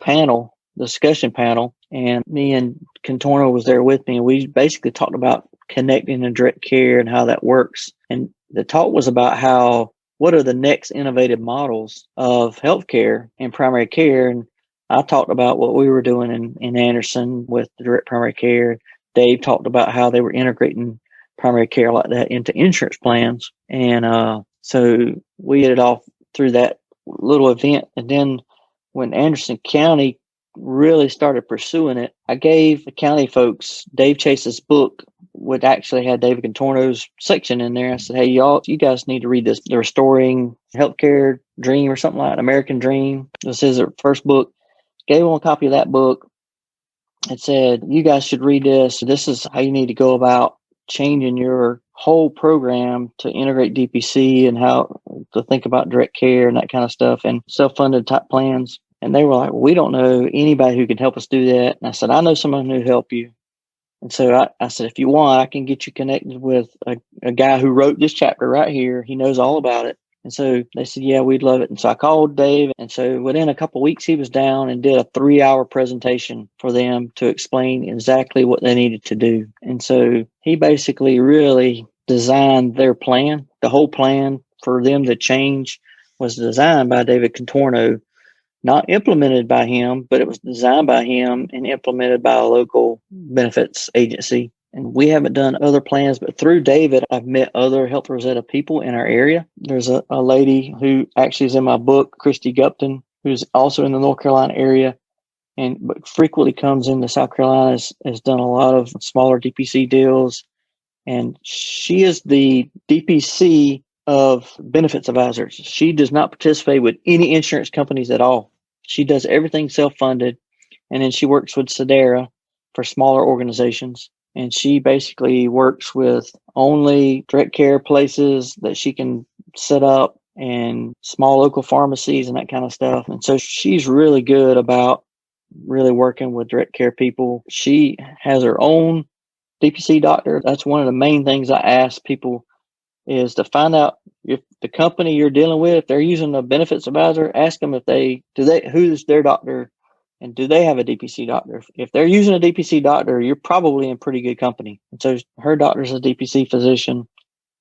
discussion panel, and me and Contorno was there with me. And we basically talked about connecting and direct care and how that works. And the talk was about what are the next innovative models of healthcare and primary care. And I talked about what we were doing in Anderson with direct primary care. Dave talked about how they were integrating primary care like that into insurance plans. And so we ended off through that little event. And then when Anderson County really started pursuing it, I gave the county folks Dave Chase's book, which actually had David Contorno's section in there. I said, hey, you guys need to read this, The Restoring Healthcare Dream or something like that, American Dream. This is their first book. Gave them a copy of that book. It said, you guys should read this. This is how you need to go about changing your whole program to integrate DPC and how to think about direct care and that kind of stuff and self-funded type plans. And they were like, we don't know anybody who can help us do that. And I said, I know someone who can help you. And so I said, if you want, I can get you connected with a guy who wrote this chapter right here. He knows all about it. And so they said, yeah, we'd love it. And so I called Dave. And so within a couple of weeks, he was down and did a 3-hour presentation for them to explain exactly what they needed to do. And so he basically really designed their plan. The whole plan for them to change was designed by David Contorno, not implemented by him, but it was designed by him and implemented by a local benefits agency. And we haven't done other plans, but through David, I've met other Health Rosetta people in our area. There's a lady who actually is in my book, Christy Gupton, who's also in the North Carolina area but frequently comes into South Carolina, has done a lot of smaller DPC deals. And she is the DPC of benefits advisors. She does not participate with any insurance companies at all. She does everything self-funded. And then she works with Sedera for smaller organizations. And she basically works with only direct care places that she can set up and small local pharmacies and that kind of stuff. And so she's really good about really working with direct care people. She has her own DPC doctor. That's one of the main things I ask people is to find out if the company you're dealing with, if they're using a benefits advisor, ask them who's their doctor and do they have a DPC doctor? If they're using a DPC doctor, you're probably in pretty good company. And so her doctor's a DPC physician.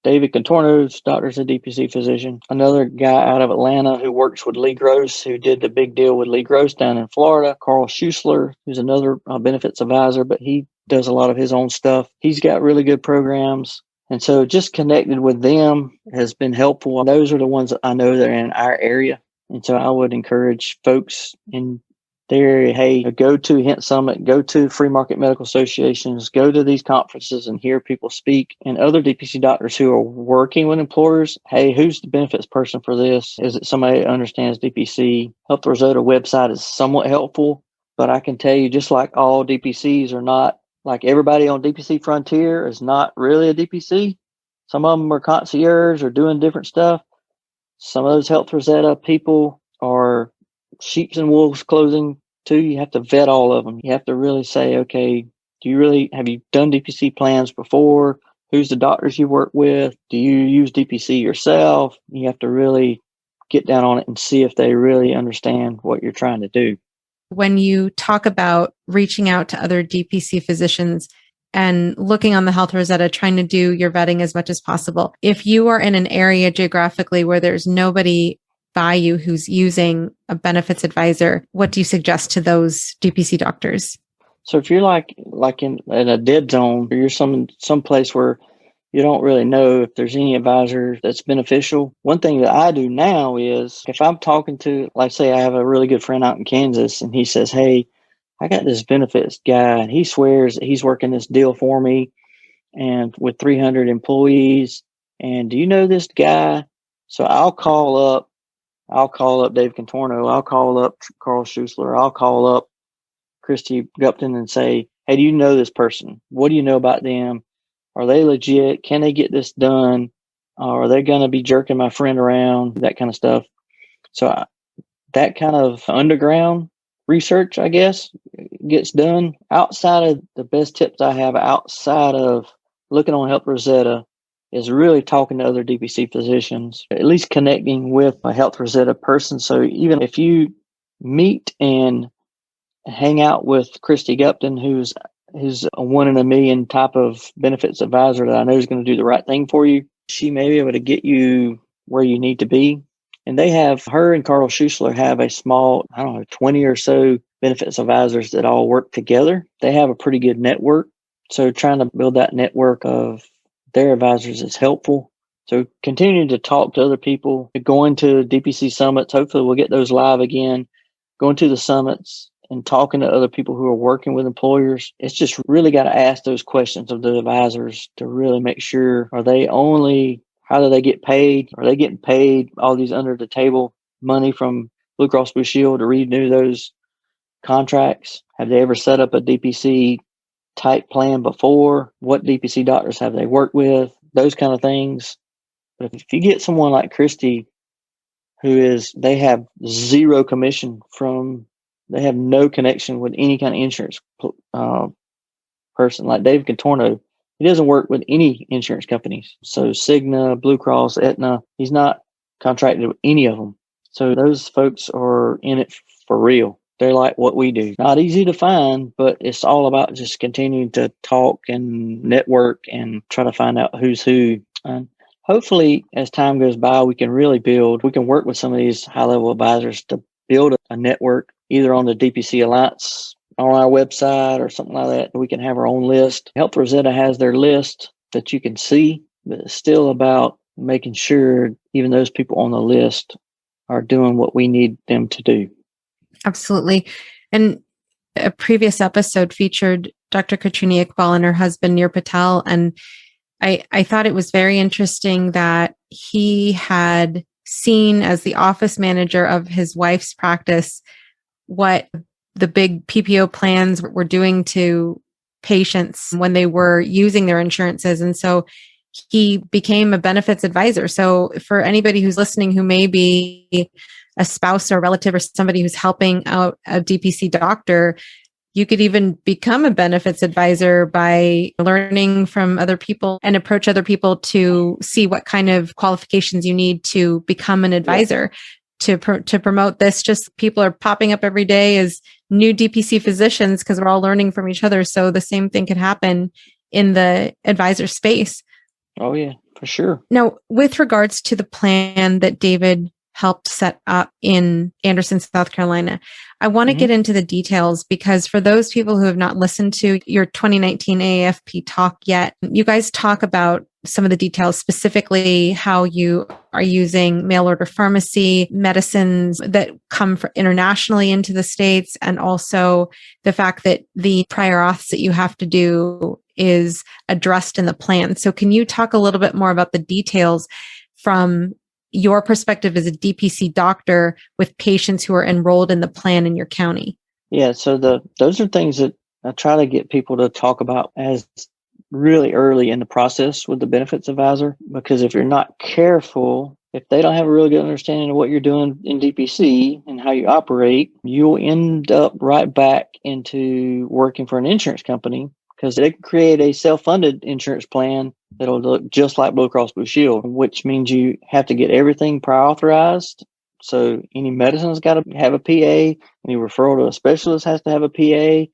David Contorno's doctor's a DPC physician. Another guy out of Atlanta who works with Lee Gross, who did the big deal with Lee Gross down in Florida. Carl Schuessler, who's another benefits advisor, but he does a lot of his own stuff. He's got really good programs. And so just connected with them has been helpful. Those are the ones that I know that are in our area. And so I would encourage folks in their area, hey, go to Hint Summit, go to free market medical associations, go to these conferences and hear people speak. And other DPC doctors who are working with employers, hey, who's the benefits person for this? Is it somebody that understands DPC? Health Rosetta website is somewhat helpful, but I can tell you, just like all DPCs are not, like everybody on DPC Frontier is not really a DPC. Some of them are concierge or doing different stuff. Some of those Health Rosetta people are sheep's and wolves clothing too. You have to vet all of them. You have to really say, okay, have you done DPC plans before? Who's the doctors you work with? Do you use DPC yourself? You have to really get down on it and see if they really understand what you're trying to do. When you talk about reaching out to other DPC physicians and looking on the Health Rosetta, trying to do your vetting as much as possible, if you are in an area geographically where there's nobody by you who's using a benefits advisor, what do you suggest to those DPC doctors? So if you're like in a dead zone, or you're some place where you don't really know if there's any advisor that's beneficial, one thing that I do now is if I'm talking to, like, say I have a really good friend out in Kansas and he says, hey, I got this benefits guy and he swears that he's working this deal for me and with 300 employees. And do you know this guy? So I'll call up Dave Contorno. I'll call up Carl Schuessler. I'll call up Christy Gupton and say, hey, do you know this person? What do you know about them? Are they legit? Can they get this done? Are they going to be jerking my friend around? That kind of stuff. So that kind of underground research, I guess, gets done outside of the best tips I have outside of looking on Health Rosetta is really talking to other DPC physicians, at least connecting with a Health Rosetta person. So even if you meet and hang out with Christy Gupton, who's a 1 in a million type of benefits advisor that I know is going to do the right thing for you, she may be able to get you where you need to be. And her and Carl Schuessler have a small, 20 or so benefits advisors that all work together. They have a pretty good network. So trying to build that network of their advisors is helpful. So continuing to talk to other people, going to DPC summits. Hopefully we'll get those live again. Going to the summits and talking to other people who are working with employers. It's just really got to ask those questions of the advisors to really make sure, how do they get paid? Are they getting paid all these under the table money from Blue Cross Blue Shield to renew those contracts? Have they ever set up a DPC type plan before? What DPC doctors have they worked with? Those kind of things. But if you get someone like Christy, they have zero commission they have no connection with any kind of insurance person, like David Contorno. He doesn't work with any insurance companies. So Cigna, Blue Cross, Aetna, he's not contracted with any of them. So those folks are in it for real. They're like what we do. Not easy to find, but it's all about just continuing to talk and network and try to find out who's who. And hopefully, as time goes by, we can work with some of these high-level advisors to build a network, either on the DPC Alliance on our website or something like that. We can have our own list. Health Rosetta has their list that you can see, but it's still about making sure even those people on the list are doing what we need them to do. Absolutely. And a previous episode featured Dr. Katrina Iqbal and her husband, Nir Patel. And I thought it was very interesting that he had seen, as the office manager of his wife's practice, what the big PPO plans were doing to patients when they were using their insurances. And so he became a benefits advisor. So for anybody who's listening who may be a spouse or relative or somebody who's helping out a DPC doctor, you could even become a benefits advisor by learning from other people and approach other people to see what kind of qualifications you need to become an advisor. To promote this. Just people are popping up every day as new DPC physicians because we're all learning from each other. So the same thing could happen in the advisor space. Oh, yeah, for sure. Now, with regards to the plan that David helped set up in Anderson, South Carolina, I want to get into the details because for those people who have not listened to your 2019 AAFP talk yet, you guys talk about some of the details, specifically how you are using mail order pharmacy medicines that come internationally into the States, and also the fact that the prior auths that you have to do is addressed in the plan. So can you talk a little bit more about the details from your perspective as a DPC doctor with patients who are enrolled in the plan in your county? Yeah, so those are things that I try to get people to talk about as really early in the process with the benefits advisor, because if you're not careful, if they don't have a really good understanding of what you're doing in DPC and how you operate, you'll end up right back into working for an insurance company, because they can create a self-funded insurance plan that'll look just like Blue Cross Blue Shield, which means you have to get everything prior authorized. So any medicine's got to have a PA, any referral to a specialist has to have a PA.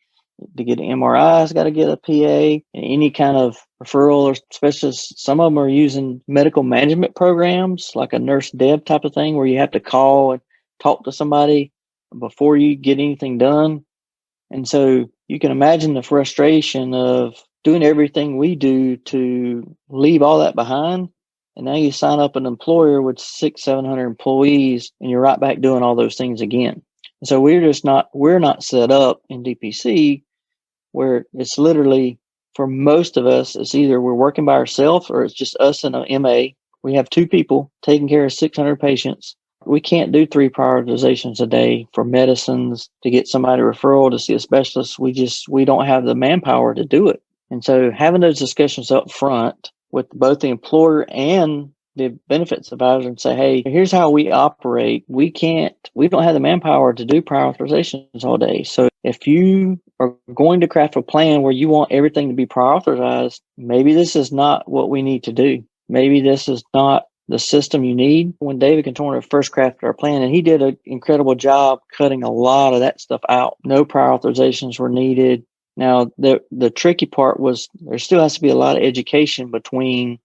To get an MRI, has got to get a PA. And any kind of referral or specialist, some of them are using medical management programs like a nurse deb type of thing, where you have to call and talk to somebody before you get anything done. And so you can imagine the frustration of doing everything we do to leave all that behind. And now you sign up an employer with 600-700 employees and you're right back doing all those things again. And so we're not set up in DPC where it's literally, for most of us, it's either we're working by ourselves or it's just us and an MA. We have two people taking care of 600 patients. We can't do 3 prioritizations a day for medicines to get somebody a referral to see a specialist. We don't have the manpower to do it. And so having those discussions up front with both the employer and the benefits advisor and say, hey, here's how we operate. We don't have the manpower to do prior authorizations all day. So if you are going to craft a plan where you want everything to be prior authorized, maybe this is not what we need to do. Maybe this is not the system you need. When David Contorno first crafted our plan, and he did an incredible job cutting a lot of that stuff out. No prior authorizations were needed. Now, the tricky part was there still has to be a lot of education between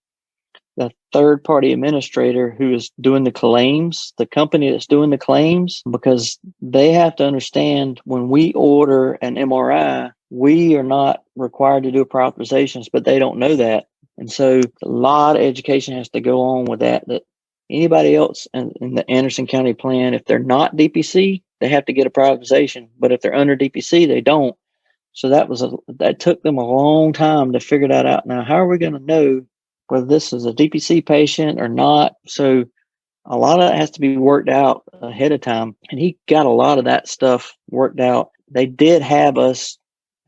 the third-party administrator who is doing the claims, the company that's doing the claims, because they have to understand when we order an MRI, we are not required to do prior authorizations, but they don't know that. And so a lot of education has to go on with that anybody else in the Anderson County plan, if they're not DPC, they have to get a prior authorization. But if they're under DPC, they don't. So that took them a long time to figure that out. Now, how are we going to know whether this is a DPC patient or not? So a lot of that has to be worked out ahead of time. And he got a lot of that stuff worked out. They did have us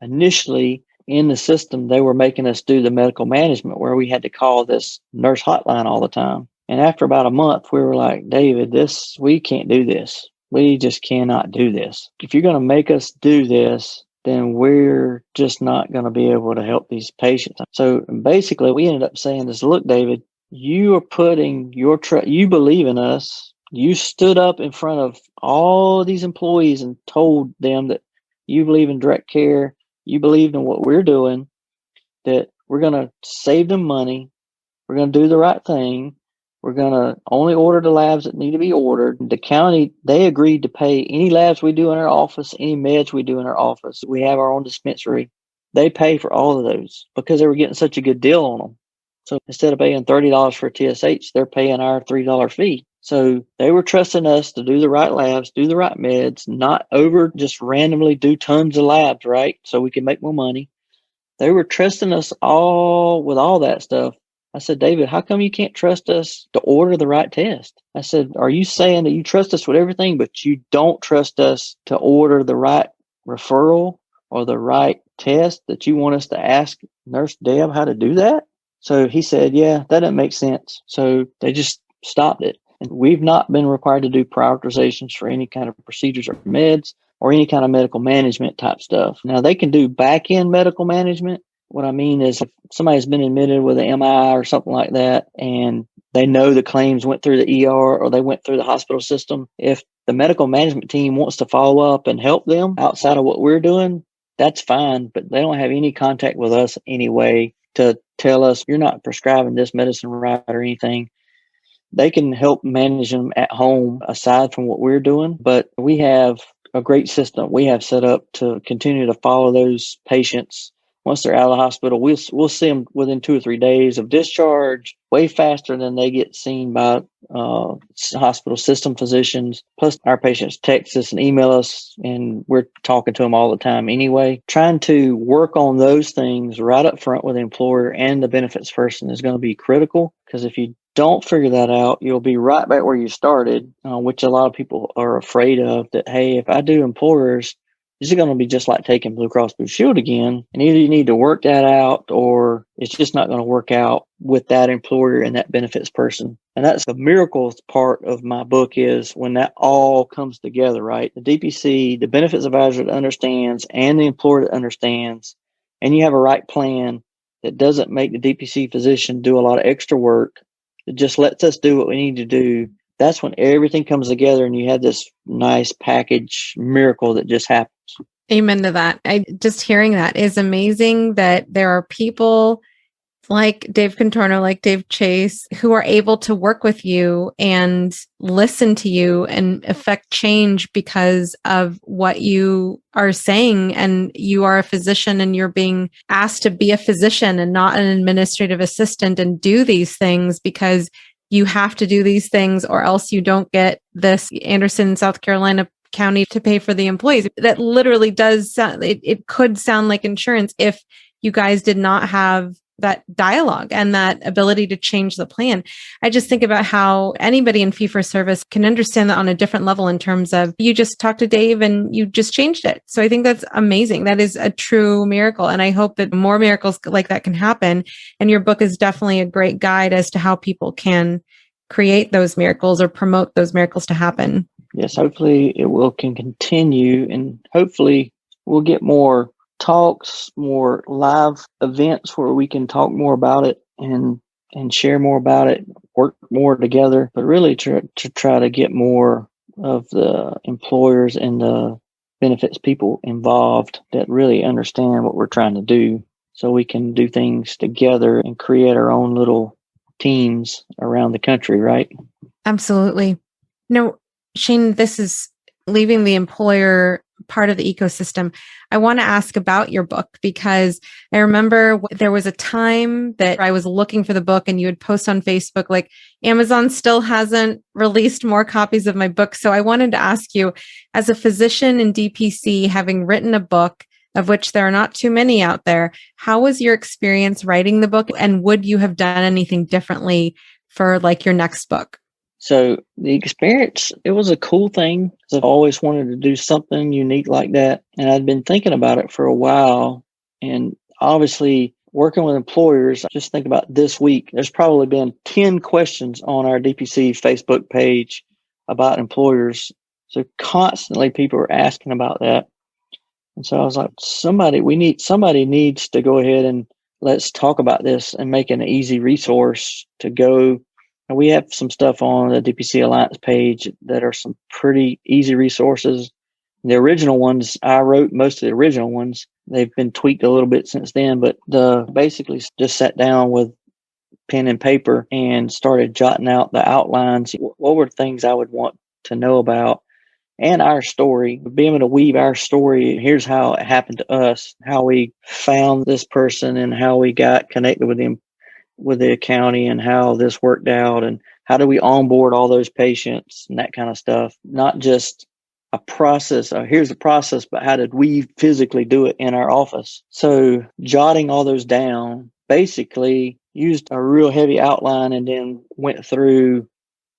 initially in the system. They were making us do the medical management where we had to call this nurse hotline all the time. And after about a month, we were like, David, we can't do this. We just cannot do this. If you're going to make us do this, then we're just not going to be able to help these patients. So basically, we ended up saying this, look, David, you are putting your you believe in us. You stood up in front of all these employees and told them that you believe in direct care. You believe in what we're doing, that we're going to save them money. We're going to do the right thing. We're going to only order the labs that need to be ordered. The county, they agreed to pay any labs we do in our office, any meds we do in our office. We have our own dispensary. They pay for all of those because they were getting such a good deal on them. So instead of paying $30 for a TSH, they're paying our $3 fee. So they were trusting us to do the right labs, do the right meds, not just randomly do tons of labs, right? So we can make more money. They were trusting us all with all that stuff. I said, David, how come you can't trust us to order the right test? I said, are you saying that you trust us with everything, but you don't trust us to order the right referral or the right test, that you want us to ask Nurse Deb how to do that? So he said, yeah, that doesn't make sense. So they just stopped it. And we've not been required to do prioritizations for any kind of procedures or meds or any kind of medical management type stuff. Now, they can do back-end medical management. What I mean is if somebody's been admitted with an MI or something like that, and they know the claims went through the ER or they went through the hospital system, if the medical management team wants to follow up and help them outside of what we're doing, that's fine, but they don't have any contact with us anyway to tell us you're not prescribing this medicine right or anything. They can help manage them at home aside from what we're doing, but we have a great system we have set up to continue to follow those patients. Once they're out of the hospital, we'll see them within 2 or 3 days of discharge, way faster than they get seen by hospital system physicians. Plus, our patients text us and email us, and we're talking to them all the time anyway. Trying to work on those things right up front with the employer and the benefits person is going to be critical, because if you don't figure that out, you'll be right back where you started, which a lot of people are afraid of, that, hey, if I do employers, this is going to be just like taking Blue Cross Blue Shield again. And either you need to work that out or it's just not going to work out with that employer and that benefits person. And that's the miracles part of my book, is when that all comes together, right? The DPC, the benefits advisor that understands, and the employer that understands, and you have a right plan that doesn't make the DPC physician do a lot of extra work. It just lets us do what we need to do. That's when everything comes together and you have this nice package miracle that just happens. Amen to that. Just hearing that is amazing, that there are people like Dave Contorno, like Dave Chase, who are able to work with you and listen to you and affect change because of what you are saying. And you are a physician and you're being asked to be a physician and not an administrative assistant and do these things because you have to do these things or else you don't get this Anderson, South Carolina county to pay for the employees. That literally does sound, it could sound like insurance if you guys did not have that dialogue and that ability to change the plan. I just think about how anybody in fee-for-service can understand that on a different level in terms of you just talked to Dave and you just changed it. So I think that's amazing. That is a true miracle. And I hope that more miracles like that can happen. And your book is definitely a great guide as to how people can create those miracles or promote those miracles to happen. Yes, hopefully it can continue, and hopefully we'll get more talks, more live events where we can talk more about it and share more about it, work more together, but really to try to get more of the employers and the benefits people involved that really understand what we're trying to do, so we can do things together and create our own little teams around the country, right? Absolutely. No, Shane, this is leaving the employer part of the ecosystem. I want to ask about your book, because I remember there was a time that I was looking for the book and you would post on Facebook, like, Amazon still hasn't released more copies of my book. So I wanted to ask you, as a physician in DPC, having written a book, of which there are not too many out there, how was your experience writing the book? And would you have done anything differently for like your next book? So the experience, it was a cool thing, because I've always wanted to do something unique like that. And I'd been thinking about it for a while. And obviously working with employers, just think about this week, there's probably been 10 questions on our DPC Facebook page about employers. So constantly people are asking about that. And so I was like, somebody needs to go ahead and let's talk about this and make an easy resource to go. And we have some stuff on the DPC Alliance page that are some pretty easy resources. The original ones, I wrote most of the original ones. They've been tweaked a little bit since then, but basically just sat down with pen and paper and started jotting out the outlines. What were things I would want to know about, and our story, being able to weave our story. Here's how it happened to us, how we found this person and how we got connected with them, with the county, and how this worked out, and how do we onboard all those patients and that kind of stuff. Not just a process, here's the process, but how did we physically do it in our office? So jotting all those down, basically used a real heavy outline and then went through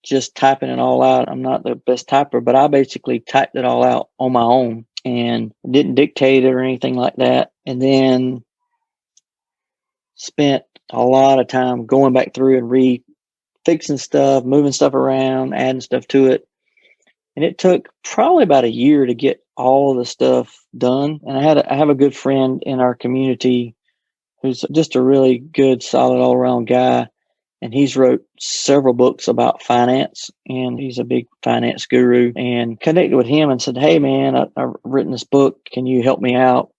just typing it all out. I'm not the best typer, but I basically typed it all out on my own and didn't dictate it or anything like that. And then spent a lot of time going back through and fixing stuff, moving stuff around, adding stuff to it. And it took probably about a year to get all the stuff done. And I have a good friend in our community who's just a really good, solid, all-around guy. And he's wrote several books about finance, and he's a big finance guru. And connected with him and said, "Hey, man, I've written this book. Can you help me out?"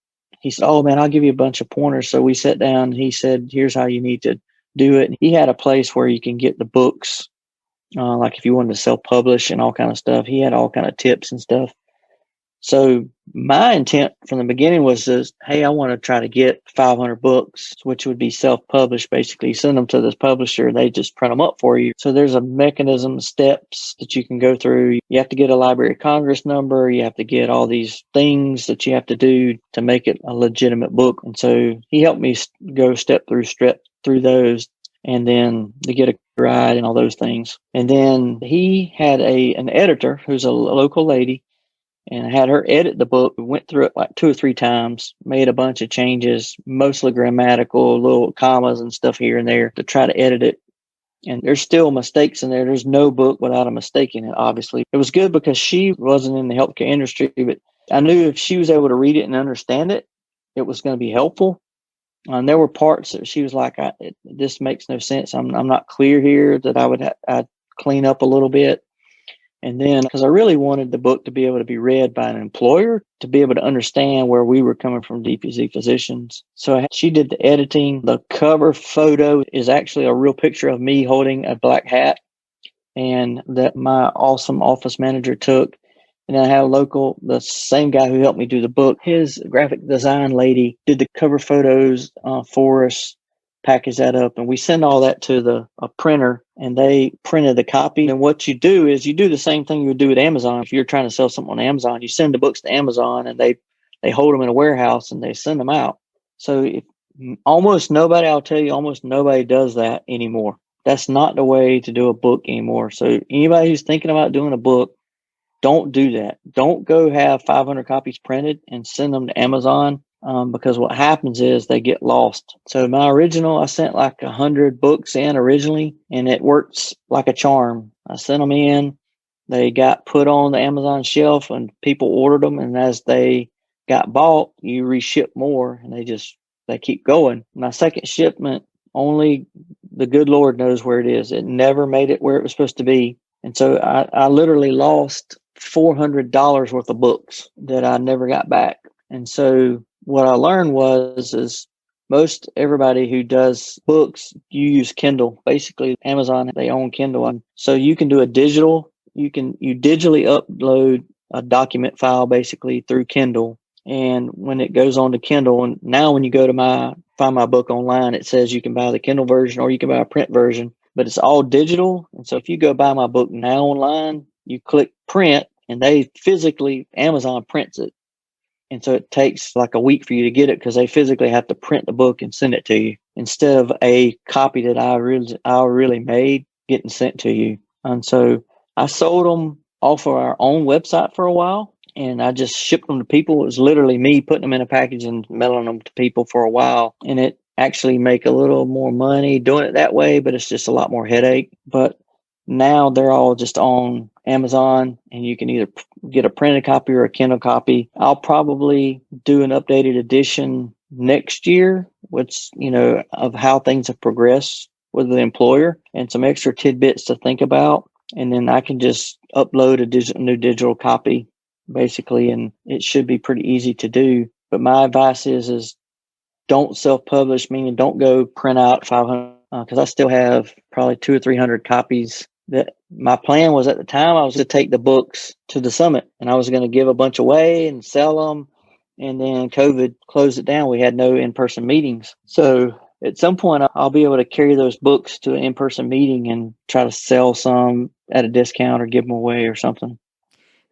He said, "Oh, man, I'll give you a bunch of pointers." So we sat down, and he said, "Here's how you need to do it." And he had a place where you can get the books, like if you wanted to self-publish and all kind of stuff. He had all kind of tips and stuff. So my intent from the beginning was this: hey, I want to try to get 500 books, which would be self-published. Basically, send them to this publisher. They just print them up for you. So there's a mechanism, steps that you can go through. You have to get a Library of Congress number. You have to get all these things that you have to do to make it a legitimate book. And so he helped me go step through those, and then to get a ride and all those things. And then he had an editor who's a local lady, and had her edit the book. We went through it like 2 or 3 times, made a bunch of changes, mostly grammatical, little commas and stuff here and there to try to edit it. And there's still mistakes in there. There's no book without a mistake in it, obviously. It was good because she wasn't in the healthcare industry, but I knew if she was able to read it and understand it, it was going to be helpful. And there were parts that she was like, this makes no sense. I'm not clear here, that I'd clean up a little bit. And then, because I really wanted the book to be able to be read by an employer, to be able to understand where we were coming from, DPC physicians. So she did the editing. The cover photo is actually a real picture of me holding a black hat, and that my awesome office manager took. And then I have the same guy who helped me do the book, his graphic design lady did the cover photos for us, package that up, and we send all that to a printer, and they printed the copy. And what you do is you do the same thing you would do at Amazon. If you're trying to sell something on Amazon, you send the books to Amazon, and they hold them in a warehouse and they send them out. So almost nobody does that anymore. That's not the way to do a book anymore. So anybody who's thinking about doing a book, don't do that. Don't go have 500 copies printed and send them to Amazon. Because what happens is they get lost. So my original, I sent like 100 books in originally, and it works like a charm. I sent them in, they got put on the Amazon shelf, and people ordered them. And as they got bought, you reship more, and they keep going. My second shipment, only the good Lord knows where it is. It never made it where it was supposed to be. And so I literally lost $400 worth of books that I never got back. And so what I learned is most everybody who does books, you use Kindle. Basically, Amazon, they own Kindle. And so you can do a digital, you digitally upload a document file basically through Kindle. And when it goes on to Kindle, and now when you go to find my book online, it says you can buy the Kindle version or you can buy a print version, but it's all digital. And so if you go buy my book now online, you click print, and Amazon prints it. And so it takes like a week for you to get it because they physically have to print the book and send it to you instead of a copy that I really made getting sent to you. And so I sold them off of our own website for a while, and I just shipped them to people. It was literally me putting them in a package and mailing them to people for a while. And it actually make a little more money doing it that way, but it's just a lot more headache. But now they're all just on Amazon, and you can either get a printed copy or a Kindle copy. I'll probably do an updated edition next year what's, of how things have progressed with the employer and some extra tidbits to think about. And then I can just upload a new digital copy basically, and it should be pretty easy to do. But my advice is don't self-publish, meaning don't go print out 500, because I still have probably 200 or 300 copies. That my plan was at the time I was to take the books to the summit, and I was going to give a bunch away and sell them. And then COVID closed it down. We had no in-person meetings. So at some point I'll be able to carry those books to an in-person meeting and try to sell some at a discount or give them away or something.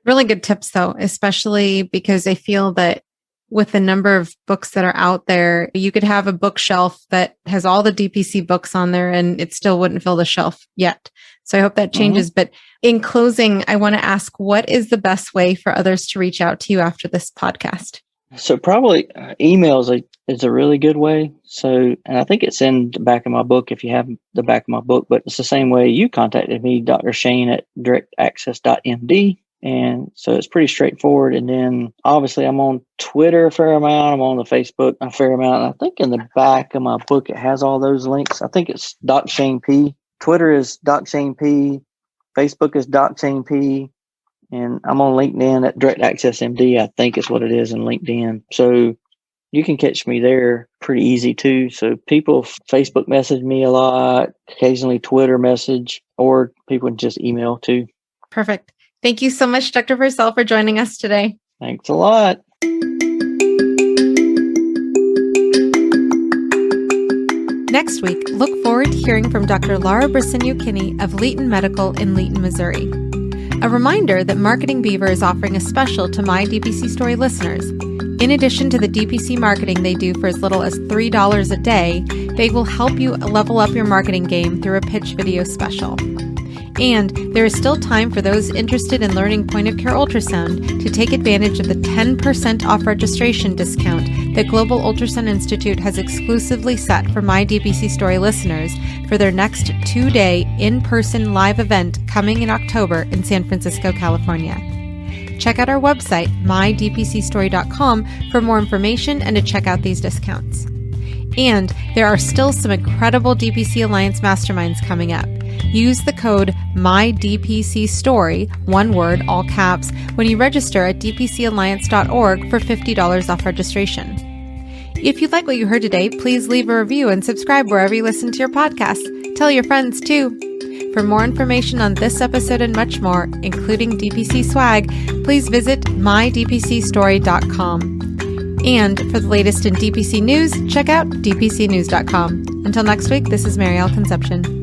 Really good tips though, especially because I feel that with the number of books that are out there, you could have a bookshelf that has all the DPC books on there and it still wouldn't fill the shelf yet. So I hope that changes. But in closing, I want to ask, what is the best way for others to reach out to you after this podcast? So probably email is a really good way. So, and I think it's in the back of my book if you have the back of my book, but it's the same way you contacted me, Dr. Shane at directaccess.md. And so it's pretty straightforward. And then obviously I'm on Twitter a fair amount. I'm on the Facebook a fair amount. And I think in the back of my book, it has all those links. I think it's Doc Shane P. Twitter is Doc Shane P. Facebook is Doc Shane P. And I'm on LinkedIn at Direct Access MD, I think is what it is in LinkedIn. So you can catch me there pretty easy too. So people Facebook message me a lot, occasionally Twitter message, or people can just email too. Perfect. Thank you so much, Dr. Purcell, for joining us today. Thanks a lot. Next week, look forward to hearing from Dr. Laura Brissigno-Kinney of Leeton Medical in Leeton, Missouri. A reminder that Marketing Beaver is offering a special to My DPC Story listeners. In addition to the DPC marketing they do for as little as $3 a day, they will help you level up your marketing game through a pitch video special. And there is still time for those interested in learning point-of-care ultrasound to take advantage of the 10% off registration discount that Global Ultrasound Institute has exclusively set for My DPC Story listeners for their next 2-day in-person live event coming in October in San Francisco, California. Check out our website, mydpcstory.com, for more information and to check out these discounts. And there are still some incredible DPC Alliance masterminds coming up. Use the code MyDPCStory, one word, all caps, when you register at dpcalliance.org for $50 off registration. If you like what you heard today, please leave a review and subscribe wherever you listen to your podcasts. Tell your friends too. For more information on this episode and much more, including DPC swag, please visit mydpcstory.com. And for the latest in DPC news, check out dpcnews.com. Until next week, this is Maryal Concepcion.